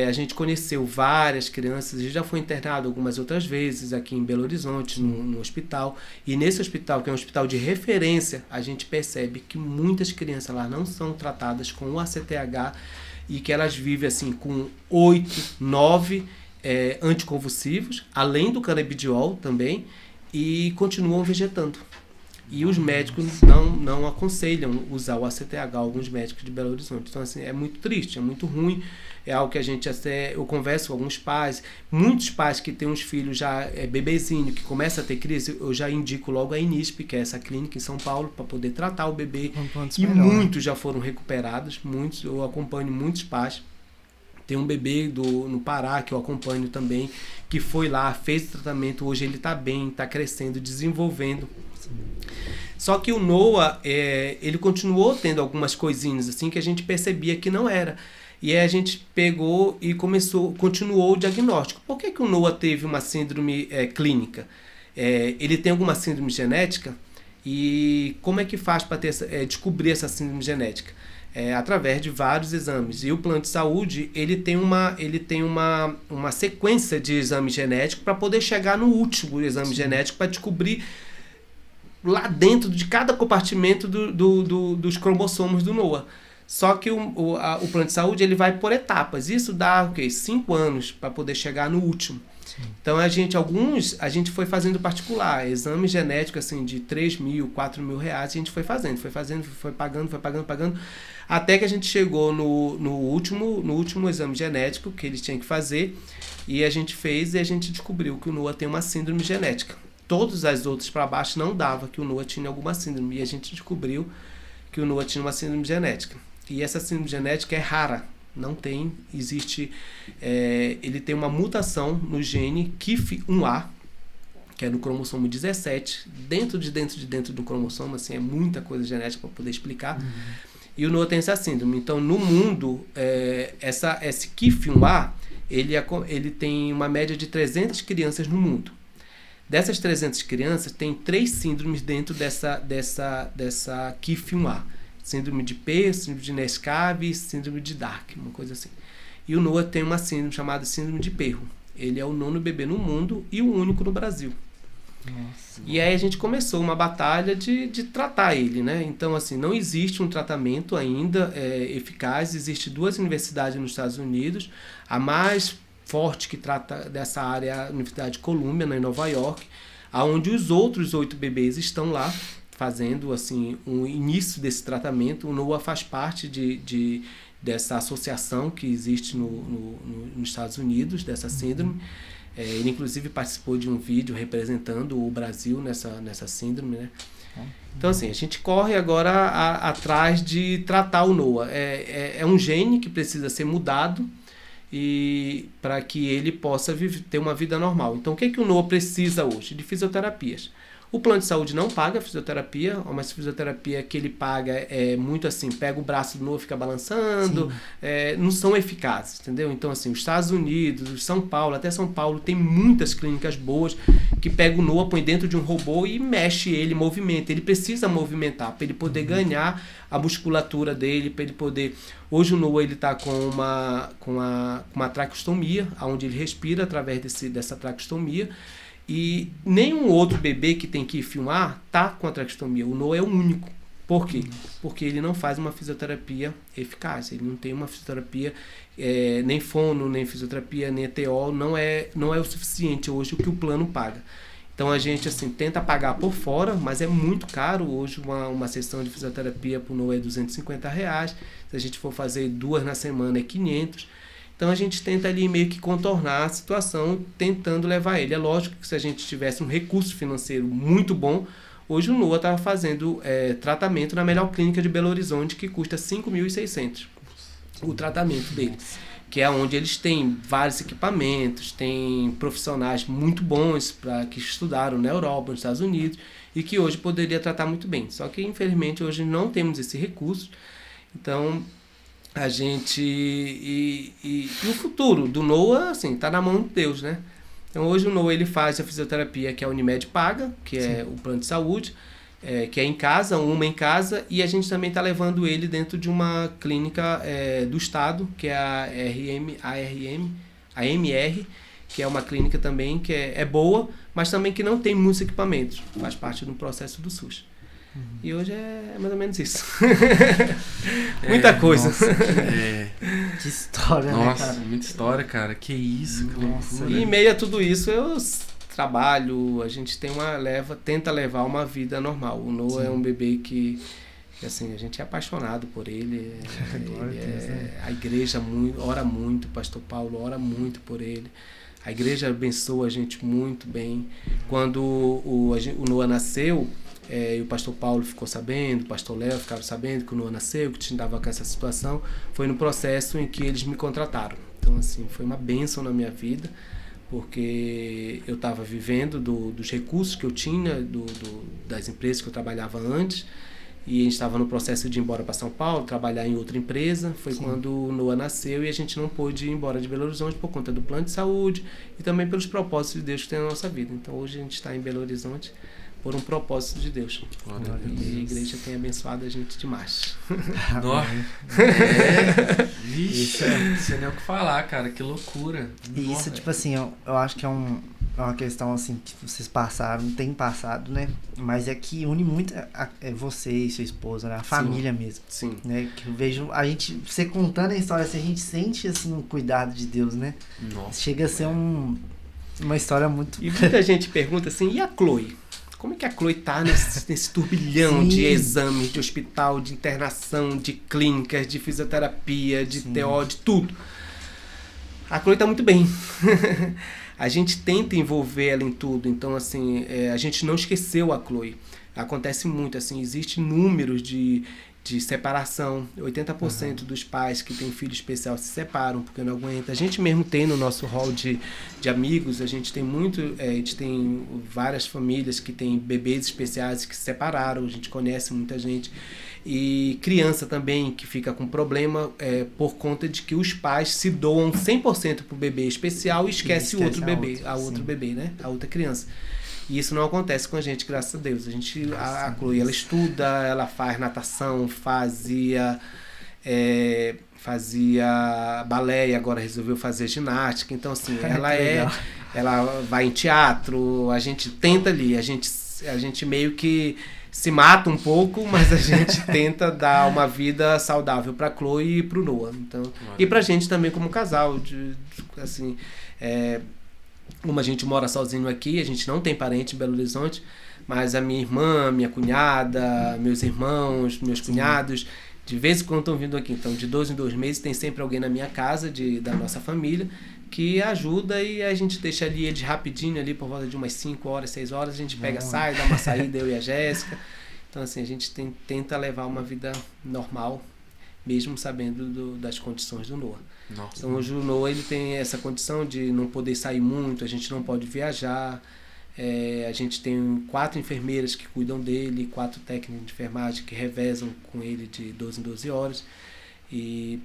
S3: A gente conheceu várias crianças, ele já foi internado algumas outras vezes aqui em Belo Horizonte, no hospital. E nesse hospital, que é um hospital de referência, a gente percebe que muitas crianças lá não são tratadas com o ACTH e que elas vivem assim com 8, 9 anticonvulsivos, além do canabidiol também, e continuam vegetando. E os médicos não aconselham usar o ACTH, alguns médicos de Belo Horizonte. Então, assim, é muito triste, é muito ruim. É algo que a gente eu converso com alguns pais, muitos pais que têm uns filhos já bebezinho, que começa a ter crise, eu já indico logo a INISP, que é essa clínica em São Paulo, para poder tratar o bebê. E muitos já foram recuperados, muitos, eu acompanho muitos pais. Tem um bebê no Pará, que eu acompanho também, que foi lá, fez o tratamento, hoje ele está bem, está crescendo, desenvolvendo. Só que o NOA, ele continuou tendo algumas coisinhas assim que a gente percebia que não era. E aí a gente pegou e continuou o diagnóstico. Por que o NOA teve uma síndrome clínica? Ele tem alguma síndrome genética? E como é que faz para descobrir essa síndrome genética? Através de vários exames. E o plano de saúde, ele tem uma sequência de exame genético para poder chegar no último exame genético para descobrir lá dentro de cada compartimento dos cromossomos do NOA. Só que o plano de saúde ele vai por etapas. Isso dá 5 anos para poder chegar no último. Sim. Então a gente foi fazendo particular, exame genético assim, de 3 mil, 4 mil reais, a gente foi pagando, até que a gente chegou no último exame genético que eles tinham que fazer, e a gente fez e a gente descobriu que o NOA tem uma síndrome genética. Todas as outras para baixo não dava que o NOA tinha alguma síndrome, e a gente descobriu que o NOA tinha uma síndrome genética. E essa síndrome genética é rara, não tem, existe, ele tem uma mutação no gene KIF1A, que é no cromossomo 17, dentro do cromossomo, assim, é muita coisa genética para poder explicar, e o NOA tem essa síndrome. Então, no mundo, esse KIF1A, ele tem uma média de 300 crianças no mundo. Dessas 300 crianças, tem 3 síndromes dentro dessa KIF1A. Síndrome de P, síndrome de Nescave e síndrome de Dark, uma coisa assim. E o NOA tem uma síndrome chamada síndrome de Perro. Ele é o 9º bebê no mundo e o único no Brasil. Nossa. E aí a gente começou uma batalha de tratar ele, né? Então, assim, não existe um tratamento ainda eficaz. Existem 2 universidades nos Estados Unidos. A mais forte que trata dessa área é a Universidade de Columbia, em Nova York, onde os outros 8 bebês estão lá fazendo assim o início desse tratamento. O NOA faz parte dessa associação que existe nos Estados Unidos, dessa síndrome. Ele inclusive participou de um vídeo representando o Brasil nessa síndrome, né? Então assim, a gente corre agora atrás de tratar o NOA. É um gene que precisa ser mudado e para que ele possa ter uma vida normal. Então o que o NOA precisa hoje? De fisioterapias. O plano de saúde não paga fisioterapia, mas a fisioterapia que ele paga é muito assim, pega o braço do NOA, fica balançando, não são eficazes, entendeu? Então assim, os Estados Unidos, São Paulo, até São Paulo, tem muitas clínicas boas que pega o NOA, põe dentro de um robô e mexe ele, movimenta. Ele precisa movimentar para ele poder ganhar a musculatura dele, para ele poder... Hoje o NOA está com uma traqueostomia, onde ele respira através dessa traqueostomia. E nenhum outro bebê que tem KIF1A está com a traqueostomia. O NOA é o único. Por quê? Porque ele não faz uma fisioterapia eficaz. Ele não tem uma fisioterapia, nem fono, nem fisioterapia, nem ETO. Não é o suficiente hoje o que o plano paga. Então a gente assim, tenta pagar por fora, mas é muito caro. Hoje uma sessão de fisioterapia para o NOA é R$250. Se a gente for fazer 2 na semana é 500. Então a gente tenta ali meio que contornar a situação, tentando levar ele. É lógico que se a gente tivesse um recurso financeiro muito bom, hoje o NOA estava fazendo tratamento na melhor clínica de Belo Horizonte, que custa R$5.600 o tratamento dele. Que é onde eles têm vários equipamentos, tem profissionais muito bons que estudaram na Europa, nos Estados Unidos, e que hoje poderia tratar muito bem. Só que infelizmente hoje não temos esse recurso. Então... a gente e o futuro do NOA assim tá na mão de Deus, né? Então hoje o NOA ele faz a fisioterapia que a Unimed paga, que é o plano de saúde. que é em casa, uma em casa, e a gente também está levando ele dentro de uma clínica do estado, que é a AMR, que é uma clínica também que é boa, mas também que não tem muitos equipamentos, faz parte do processo do SUS. E hoje é mais ou menos isso. Muita coisa.
S1: Nossa, que história,
S2: nossa,
S1: né, cara?
S2: Muita história, cara. Que isso, que loucura.
S3: E em meio a tudo isso, eu trabalho, a gente tenta levar uma vida normal. O Noah é um bebê que assim, a gente é apaixonado por ele. A igreja ora muito, o pastor Paulo ora muito por ele. A igreja abençoa a gente muito bem. Quando o Noah nasceu, e o pastor Paulo ficou sabendo, o pastor Léo ficaram sabendo que o Noah nasceu, que estava com essa situação, foi no processo em que eles me contrataram. Então, assim, foi uma bênção na minha vida, porque eu estava vivendo dos recursos que eu tinha, das empresas que eu trabalhava antes, e a gente estava no processo de ir embora para São Paulo, trabalhar em outra empresa. Foi quando o Noah nasceu e a gente não pôde ir embora de Belo Horizonte por conta do plano de saúde e também pelos propósitos de Deus que tem na nossa vida. Então hoje a gente está em Belo Horizonte por um propósito de Deus. E a igreja tem abençoado a gente demais.
S2: Vixe, não tem o que falar, cara, que loucura.
S1: E isso, tipo assim, eu acho que é uma questão assim que vocês têm passado, né? Mas é que une muito você e sua esposa, né? A família mesmo.
S3: Sim.
S1: Né? Que eu vejo você contando a história, assim, a gente sente assim um cuidado de Deus, né?
S2: Nossa.
S1: Chega a ser uma história muito...
S3: E muita gente pergunta assim, e a Chloe? Como é que a Chloe tá nesse turbilhão de exames, de hospital, de internação, de clínicas, de fisioterapia, de TO, de tudo? A Chloe tá muito bem. A gente tenta envolver ela em tudo, então assim, a gente não esqueceu a Chloe. Acontece muito, assim, existe números de separação. 80% dos pais que têm filho especial se separam porque não aguentam. A gente mesmo tem no nosso hall de amigos, a gente tem a gente tem várias famílias que têm bebês especiais que se separaram, a gente conhece muita gente. E criança também que fica com problema por conta de que os pais se doam 100% pro bebê especial e esquece o outro bebê, né? A outra criança. E isso não acontece com a gente, graças a Deus. A Chloe, ela estuda, ela faz natação, fazia balé e agora resolveu fazer ginástica. Então, assim, ela vai em teatro, a gente tenta ali, a gente meio que se mata um pouco, mas a gente tenta dar uma vida saudável pra Chloe e pro Noah. Então, e pra gente também como casal, assim... Como a gente mora sozinho aqui, a gente não tem parente em Belo Horizonte, mas a minha irmã, minha cunhada, meus irmãos, meus cunhados, de vez em quando estão vindo aqui. Então, de 2 em 2 meses, tem sempre alguém na minha casa, da nossa família, que ajuda e a gente deixa ali eles rapidinho, ali por volta de umas 5 horas, 6 horas, a gente pega, sai, dá uma saída, eu e a Jéssica. Então, assim, a gente tenta levar uma vida normal, mesmo sabendo das condições do Noah.
S2: Nossa.
S3: Então hoje o Noah ele tem essa condição de não poder sair muito, a gente não pode viajar, a gente tem 4 enfermeiras que cuidam dele, 4 técnicos de enfermagem que revezam com ele de 12 em 12 horas, e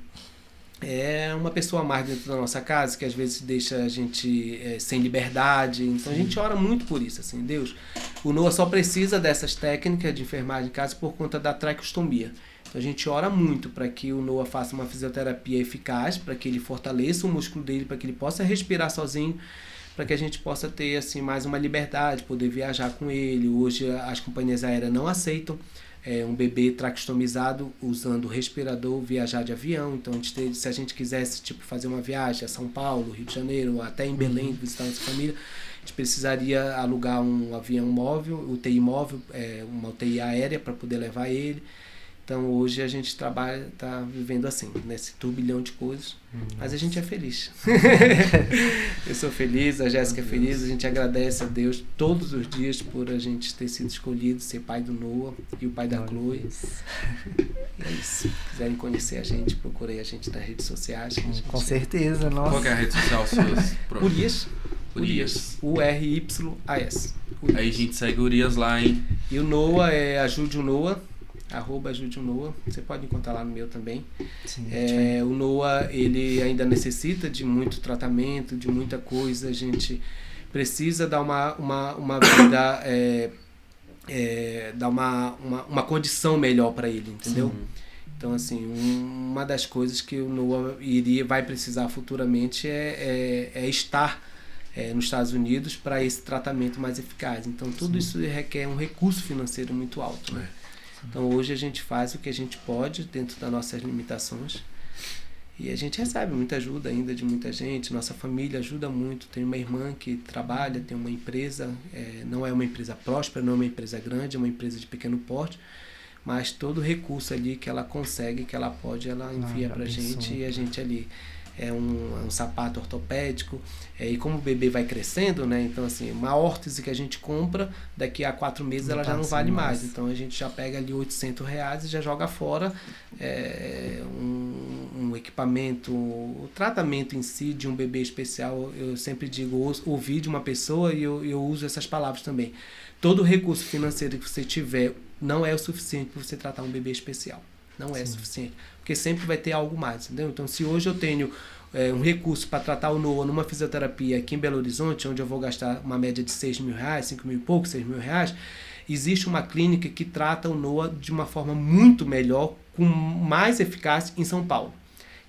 S3: é uma pessoa a mais dentro da nossa casa que às vezes deixa a gente sem liberdade. Então a gente ora muito por isso, assim, Deus, o Noah só precisa dessas técnicas de enfermagem em casa por conta da traqueostomia. Então a gente ora muito para que o Noah faça uma fisioterapia eficaz, para que ele fortaleça o músculo dele, para que ele possa respirar sozinho, para que a gente possa ter assim mais uma liberdade, poder viajar com ele. Hoje as companhias aéreas não aceitam um bebê traqueostomizado usando respirador viajar de avião. Então se a gente quisesse fazer uma viagem a São Paulo, Rio de Janeiro, ou até em Belém, visitar nossa família, a gente precisaria alugar um avião móvel, UTI móvel, uma UTI aérea para poder levar ele. Então hoje a gente está vivendo assim, nesse turbilhão de coisas, mas a gente é feliz. Eu sou feliz, a Jéssica é feliz, a gente agradece a Deus todos os dias por a gente ter sido escolhido, ser pai do Noah e o pai da Chloe. É isso. Se quiserem conhecer a gente, procurem a gente nas redes sociais.
S1: Com certeza, nossa.
S2: Qual que é a rede social sua?
S3: Urias. URYAS.
S2: Aí a gente segue o Urias lá, hein?
S3: E o Noah é Ajude o Noah. @ajude-o-Noah, você pode encontrar lá no meu também.
S1: Sim,
S3: o Noah, ele ainda necessita de muito tratamento, de muita coisa. A gente precisa dar uma vida dar uma condição melhor para ele, entendeu? Sim. Então, assim, uma das coisas que o Noah vai precisar futuramente é estar nos Estados Unidos para esse tratamento mais eficaz. Então, tudo isso requer um recurso financeiro muito alto, né? Então, hoje a gente faz o que a gente pode dentro das nossas limitações e a gente recebe muita ajuda ainda de muita gente. Nossa família ajuda muito. Tem uma irmã que trabalha, tem uma empresa, não é uma empresa próspera, não é uma empresa grande, é uma empresa de pequeno porte, mas todo recurso ali que ela consegue, que ela pode, ela envia pra gente e a gente ali é um sapato ortopédico, e como o bebê vai crescendo, né? Então, assim, uma órtese que a gente compra, daqui a 4 meses ela já não vale mais. Então, a gente já pega ali R$800 e já joga fora um equipamento, o tratamento em si de um bebê especial. Eu sempre digo, ouvir de uma pessoa, e eu uso essas palavras também. Todo recurso financeiro que você tiver não é o suficiente para você tratar um bebê especial. Não é suficiente. Porque sempre vai ter algo mais, entendeu? Então, se hoje eu tenho um recurso para tratar o Noah numa fisioterapia aqui em Belo Horizonte, onde eu vou gastar uma média de R$6.000, 5 mil e pouco, R$6.000, existe uma clínica que trata o Noah de uma forma muito melhor, com mais eficácia em São Paulo.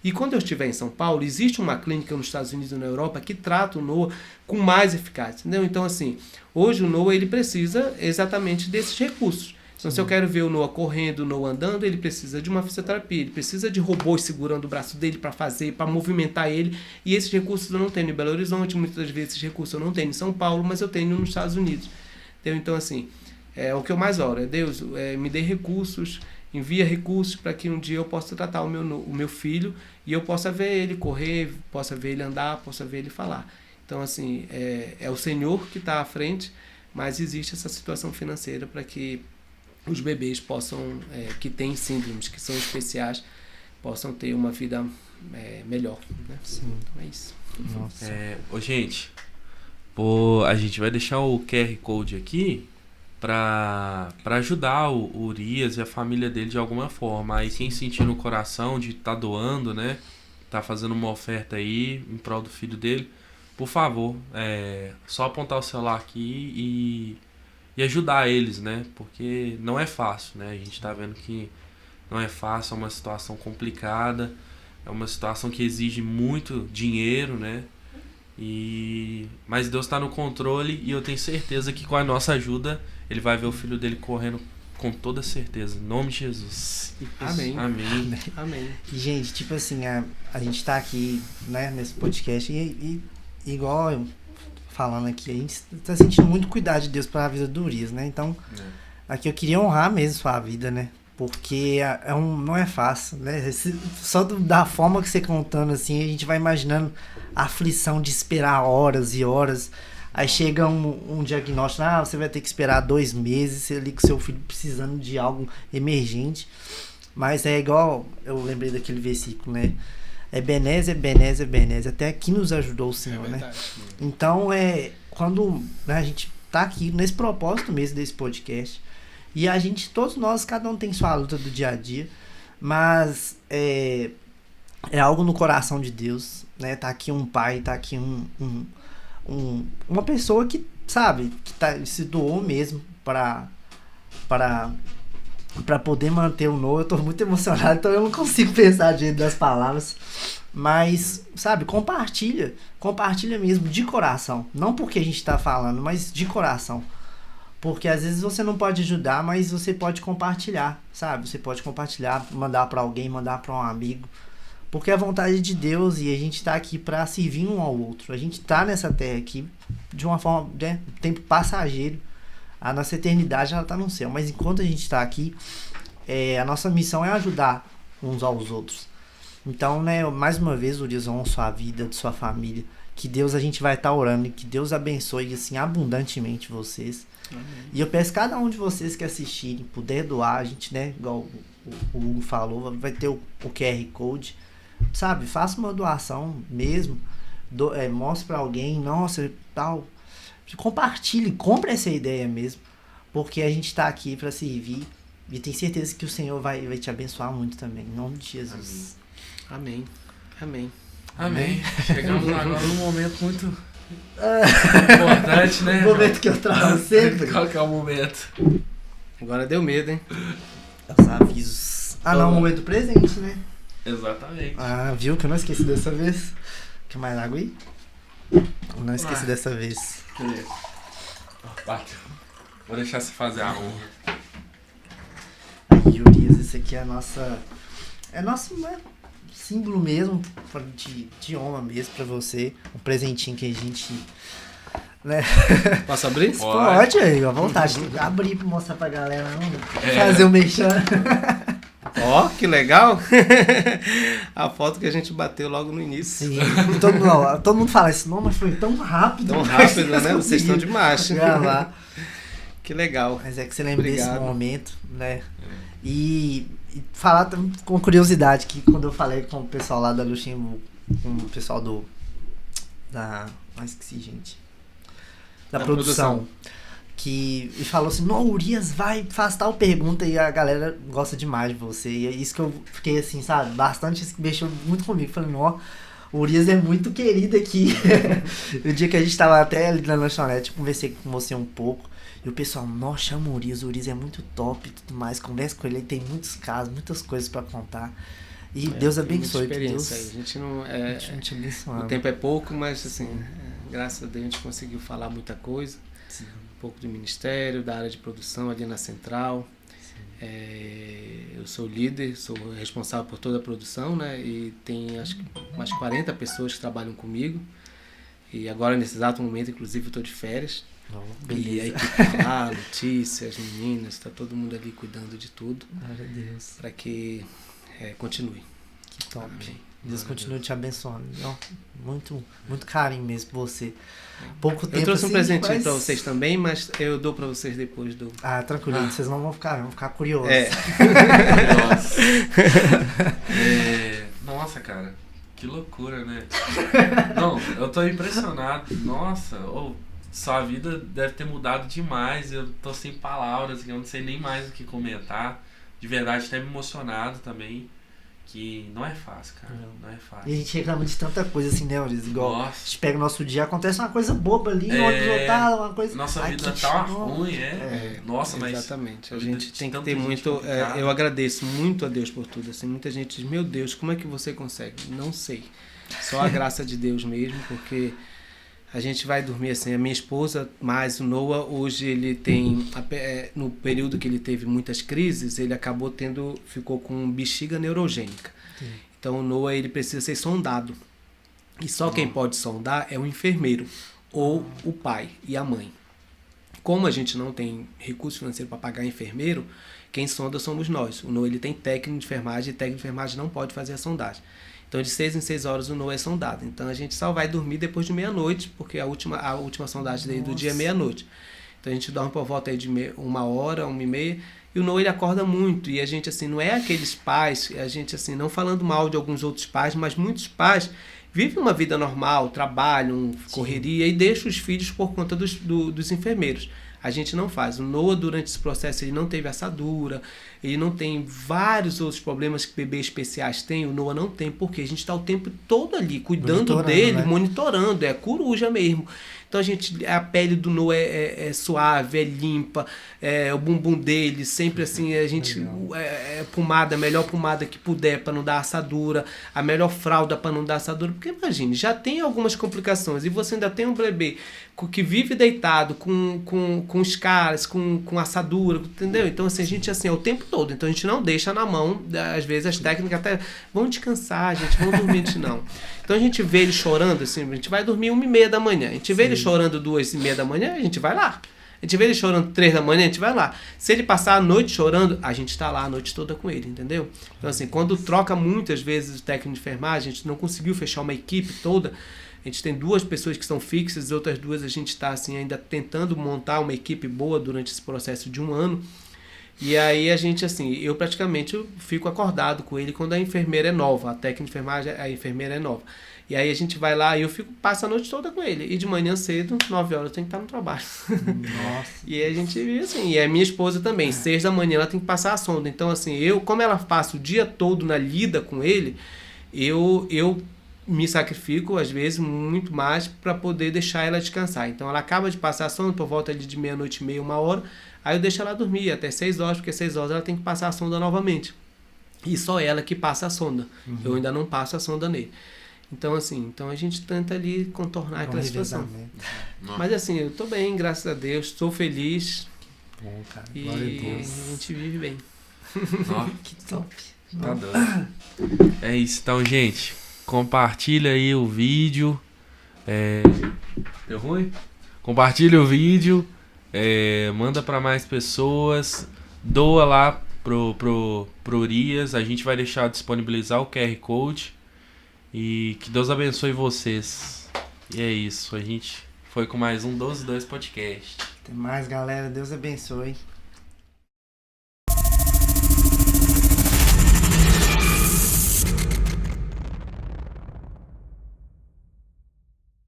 S3: E quando eu estiver em São Paulo, existe uma clínica nos Estados Unidos e na Europa que trata o Noah com mais eficácia, entendeu? Então, assim, hoje o Noah ele precisa exatamente desses recursos. Então, se eu quero ver o Noah correndo, o Noah andando, ele precisa de uma fisioterapia, ele precisa de robôs segurando o braço dele para fazer, para movimentar ele, e esses recursos eu não tenho em Belo Horizonte, muitas vezes esses recursos eu não tenho em São Paulo, mas eu tenho nos Estados Unidos. Entendeu? Então, assim, o que eu mais oro é, Deus, me dê recursos, envia recursos para que um dia eu possa tratar o meu filho e eu possa ver ele correr, possa ver ele andar, possa ver ele falar. Então, assim, é o Senhor que está à frente, mas existe essa situação financeira para que os bebês possam, que têm síndromes que são especiais, possam ter uma vida melhor, né? Sim. Então é isso.
S2: Nossa. Gente, a gente vai deixar o QR Code aqui para ajudar o Urias e a família dele de alguma forma. Aí quem sentir no coração de estar doando, né, tá fazendo uma oferta aí em prol do filho dele, por favor, só apontar o celular aqui e ajudar eles, né? Porque não é fácil, né? A gente tá vendo que não é fácil, é uma situação complicada, é uma situação que exige muito dinheiro, né? Mas Deus está no controle e eu tenho certeza que com a nossa ajuda ele vai ver o filho dele correndo com toda certeza, em nome de Jesus.
S3: Amém.
S2: Amém.
S3: Amém.
S1: E, gente, tipo assim, a gente tá aqui, né, nesse podcast e igual eu falando aqui, a gente tá sentindo muito cuidado de Deus para a vida do Urias, né? Então, aqui eu queria honrar mesmo sua vida, né? Porque não é fácil, né? Só da forma que você contando assim, a gente vai imaginando a aflição de esperar horas e horas. Aí chega um diagnóstico, você vai ter que esperar 2 meses, você ali com seu filho precisando de algo emergente. Mas é igual, eu lembrei daquele versículo, né? Ebenezer, Ebenezer, Ebenezer, até aqui nos ajudou o Senhor, né? Então, quando a gente tá aqui nesse propósito mesmo desse podcast, e a gente, todos nós, cada um tem sua luta do dia a dia, mas é algo no coração de Deus, né? Tá aqui um pai, tá aqui uma pessoa que, sabe, que se doou mesmo para poder manter o Noah. Eu tô muito emocionado, então eu não consigo pensar direito das palavras. Mas, sabe, compartilha mesmo, de coração. Não porque a gente tá falando, mas de coração. Porque às vezes você não pode ajudar, mas você pode compartilhar, sabe? Você pode compartilhar, mandar pra alguém, mandar pra um amigo. Porque é a vontade de Deus e a gente tá aqui pra servir um ao outro. A gente tá nessa terra aqui de uma forma, né, tempo passageiro. A nossa eternidade, ela tá no céu. Mas enquanto a gente tá aqui, a nossa missão é ajudar uns aos outros. Então, né, mais uma vez, Urias, honra sua vida, de sua família. Que Deus, a gente vai estar orando e que Deus abençoe, assim, abundantemente vocês. Amém. E eu peço cada um de vocês que assistirem, puder doar, a gente, né, igual o Hugo falou, vai ter o QR Code, sabe? Faça uma doação mesmo, mostre pra alguém, nossa, tal. Compartilhe, compre essa ideia mesmo, porque a gente tá aqui para servir e tenho certeza que o Senhor vai te abençoar muito também, em nome de Jesus.
S3: Amém. Amém.
S2: Amém. Chegamos agora num momento muito Importante, né?
S1: O momento que eu travo sempre.
S2: Qual que é o momento?
S3: Agora deu medo, hein?
S1: Os avisos. Não, o momento presente, né?
S2: Exatamente.
S1: Viu que eu não esqueci dessa vez? Quer mais água aí? Não esqueci dessa vez.
S2: Beleza. Bateu. Vou deixar você fazer a honra.
S1: Aí, Urias, esse aqui é a nossa... É nosso símbolo mesmo, de honra mesmo pra você. Um presentinho que a gente... Né?
S3: Posso abrir?
S1: Pode, aí, à vontade. Abrir pra mostrar pra galera, não fazer o mexão.
S3: Ó, que legal! A foto que a gente bateu logo no início.
S1: Sim, todo mundo fala isso, não, mas foi tão rápido.
S3: Tão rápido, né? Vocês estão de macho.
S1: Gravar.
S3: Que legal.
S1: Mas é que você lembra desse momento, né? E falar com curiosidade que quando eu falei com o pessoal lá da Luxemburgo, com o pessoal esqueci, gente. Da produção. Que falou assim, não, Urias faz tal pergunta e a galera gosta demais de você. E é isso que eu fiquei assim, sabe, bastante, mexeu muito comigo. Falei, ó, o Urias é muito querido aqui. O dia que a gente tava até ali na lanchonete, conversei com você um pouco. E o pessoal, nossa, chama o Urias é muito top e tudo mais. Conversa com ele tem muitos casos, muitas coisas pra contar. E Deus abençoe.
S3: Deus, a gente não
S1: te abençoe.
S3: O tempo é pouco, mas assim, graças a Deus a gente conseguiu falar muita coisa.
S1: Sim.
S3: Um pouco do ministério, da área de produção ali na central. Eu sou líder, sou responsável por toda a produção, né? E tem acho que umas 40 pessoas que trabalham comigo. E agora, nesse exato momento, inclusive, eu estou de férias.
S1: Beleza.
S3: E a equipe tá lá, Letícia, as meninas, tá todo mundo ali cuidando de tudo.
S1: Glória a Deus.
S3: Para que continue.
S1: Que top.
S3: Amém.
S1: Deus continue te abençoando. Muito, muito carinho mesmo por você. Pouco tempo.
S3: Eu trouxe um
S1: assim,
S3: presentinho para vocês também, mas eu dou para vocês depois do.
S1: Tranquilo, vocês não vão ficar curiosos.
S2: Nossa, cara, que loucura, né? Não, eu tô impressionado. Nossa, sua vida deve ter mudado demais. Eu tô sem palavras, eu não sei nem mais o que comentar. De verdade, até me emocionado também. Que não é fácil, cara. Não é fácil.
S1: E a gente reclama de tanta coisa assim, né, Urias? Igual
S2: Nossa.
S1: a gente pega o nosso dia, acontece uma coisa boba ali, uma coisa...
S2: Nossa vida tá ruim, Nossa, mas...
S3: Exatamente. A gente tem que ter muito... eu agradeço muito a Deus por tudo. Assim, muita gente diz, meu Deus, como é que você consegue? Não sei. Só a graça de Deus mesmo, porque... A gente vai dormir assim, a minha esposa, mais o Noah, hoje ele tem, no período que ele teve muitas crises, ele ficou com bexiga neurogênica. Sim. Então o Noah, ele precisa ser sondado. E só quem pode sondar é o enfermeiro, ou o pai e a mãe. Como a gente não tem recurso financeiro para pagar enfermeiro, quem sonda somos nós. O Noah, ele tem técnico de enfermagem, e técnico de enfermagem não pode fazer a sondagem. Então, de 6 em 6 horas o Noah é sondado. Então, a gente só vai dormir depois de meia-noite, porque a última sondagem dele do dia é meia-noite. Então, a gente dorme por volta aí de 1h, 1h30. E o Noah, ele acorda muito. E a gente, assim, não é aqueles pais, a gente, assim, não falando mal de alguns outros pais, mas muitos pais vivem uma vida normal, trabalham, correria, e deixam os filhos por conta dos enfermeiros. A gente não faz. O Noah, durante esse processo, ele não teve assadura, ele não tem vários outros problemas que bebês especiais têm. O Noah não tem, porque a gente está o tempo todo ali, cuidando dele, né? Monitorando, é coruja mesmo. Então a pele do Noah é suave, é limpa, o bumbum dele sempre assim, a gente pomada, a melhor pomada que puder para não dar assadura, a melhor fralda para não dar assadura, porque imagine, já tem algumas complicações e você ainda tem um bebê que vive deitado com os caras, com assadura, entendeu? Então assim, a gente assim, é o tempo todo, então a gente não deixa na mão, às vezes as técnicas até vão descansar, gente, vão dormir, não. Então a gente vê ele chorando, assim, a gente vai dormir 1h30 da manhã, a gente vê ele chorando 2h30 da manhã, a gente vai lá. A gente vê ele chorando 3 da manhã, a gente vai lá. Se ele passar a noite chorando, a gente tá lá a noite toda com ele, entendeu? Então assim, quando troca muitas vezes o técnico de enfermagem, a gente não conseguiu fechar uma equipe toda, a gente tem 2 pessoas que são fixas, as outras 2 a gente está assim, ainda tentando montar uma equipe boa durante esse processo de 1 ano. E aí a gente, assim, eu praticamente fico acordado com ele quando a enfermeira é nova, a técnica de enfermagem, a enfermeira é nova. E aí a gente vai lá e eu passo a noite toda com ele. E de manhã cedo, 9 horas, eu tenho que estar no trabalho.
S1: Nossa.
S3: E aí a gente vive assim, e a minha esposa também, 6 da manhã ela tem que passar a sonda. Então assim, como ela passa o dia todo na lida com ele, eu me sacrifico, às vezes, muito mais para poder deixar ela descansar. Então, ela acaba de passar sono, por volta ali de meia-noite e meia, 1h, aí eu deixo ela dormir até 6 horas, porque 6 horas ela tem que passar a sonda novamente. E só ela que passa a sonda. Eu ainda não passo a sonda nele. Então, assim, a gente tenta ali contornar aquela situação. Mas, assim, eu tô bem, graças a Deus, estou feliz.
S1: Bom, cara.
S3: E
S1: Glória a Deus.
S3: a gente vive bem.
S1: Que top.
S2: Tá doido. É isso, então, gente. Compartilha aí o vídeo. Deu ruim? Compartilha o vídeo. Manda pra mais pessoas. Doa lá pro Urias. A gente vai deixar disponibilizar o QR Code. E que Deus abençoe vocês. E é isso. A gente foi com mais um 12-2 podcast.
S1: Até mais, galera. Deus abençoe.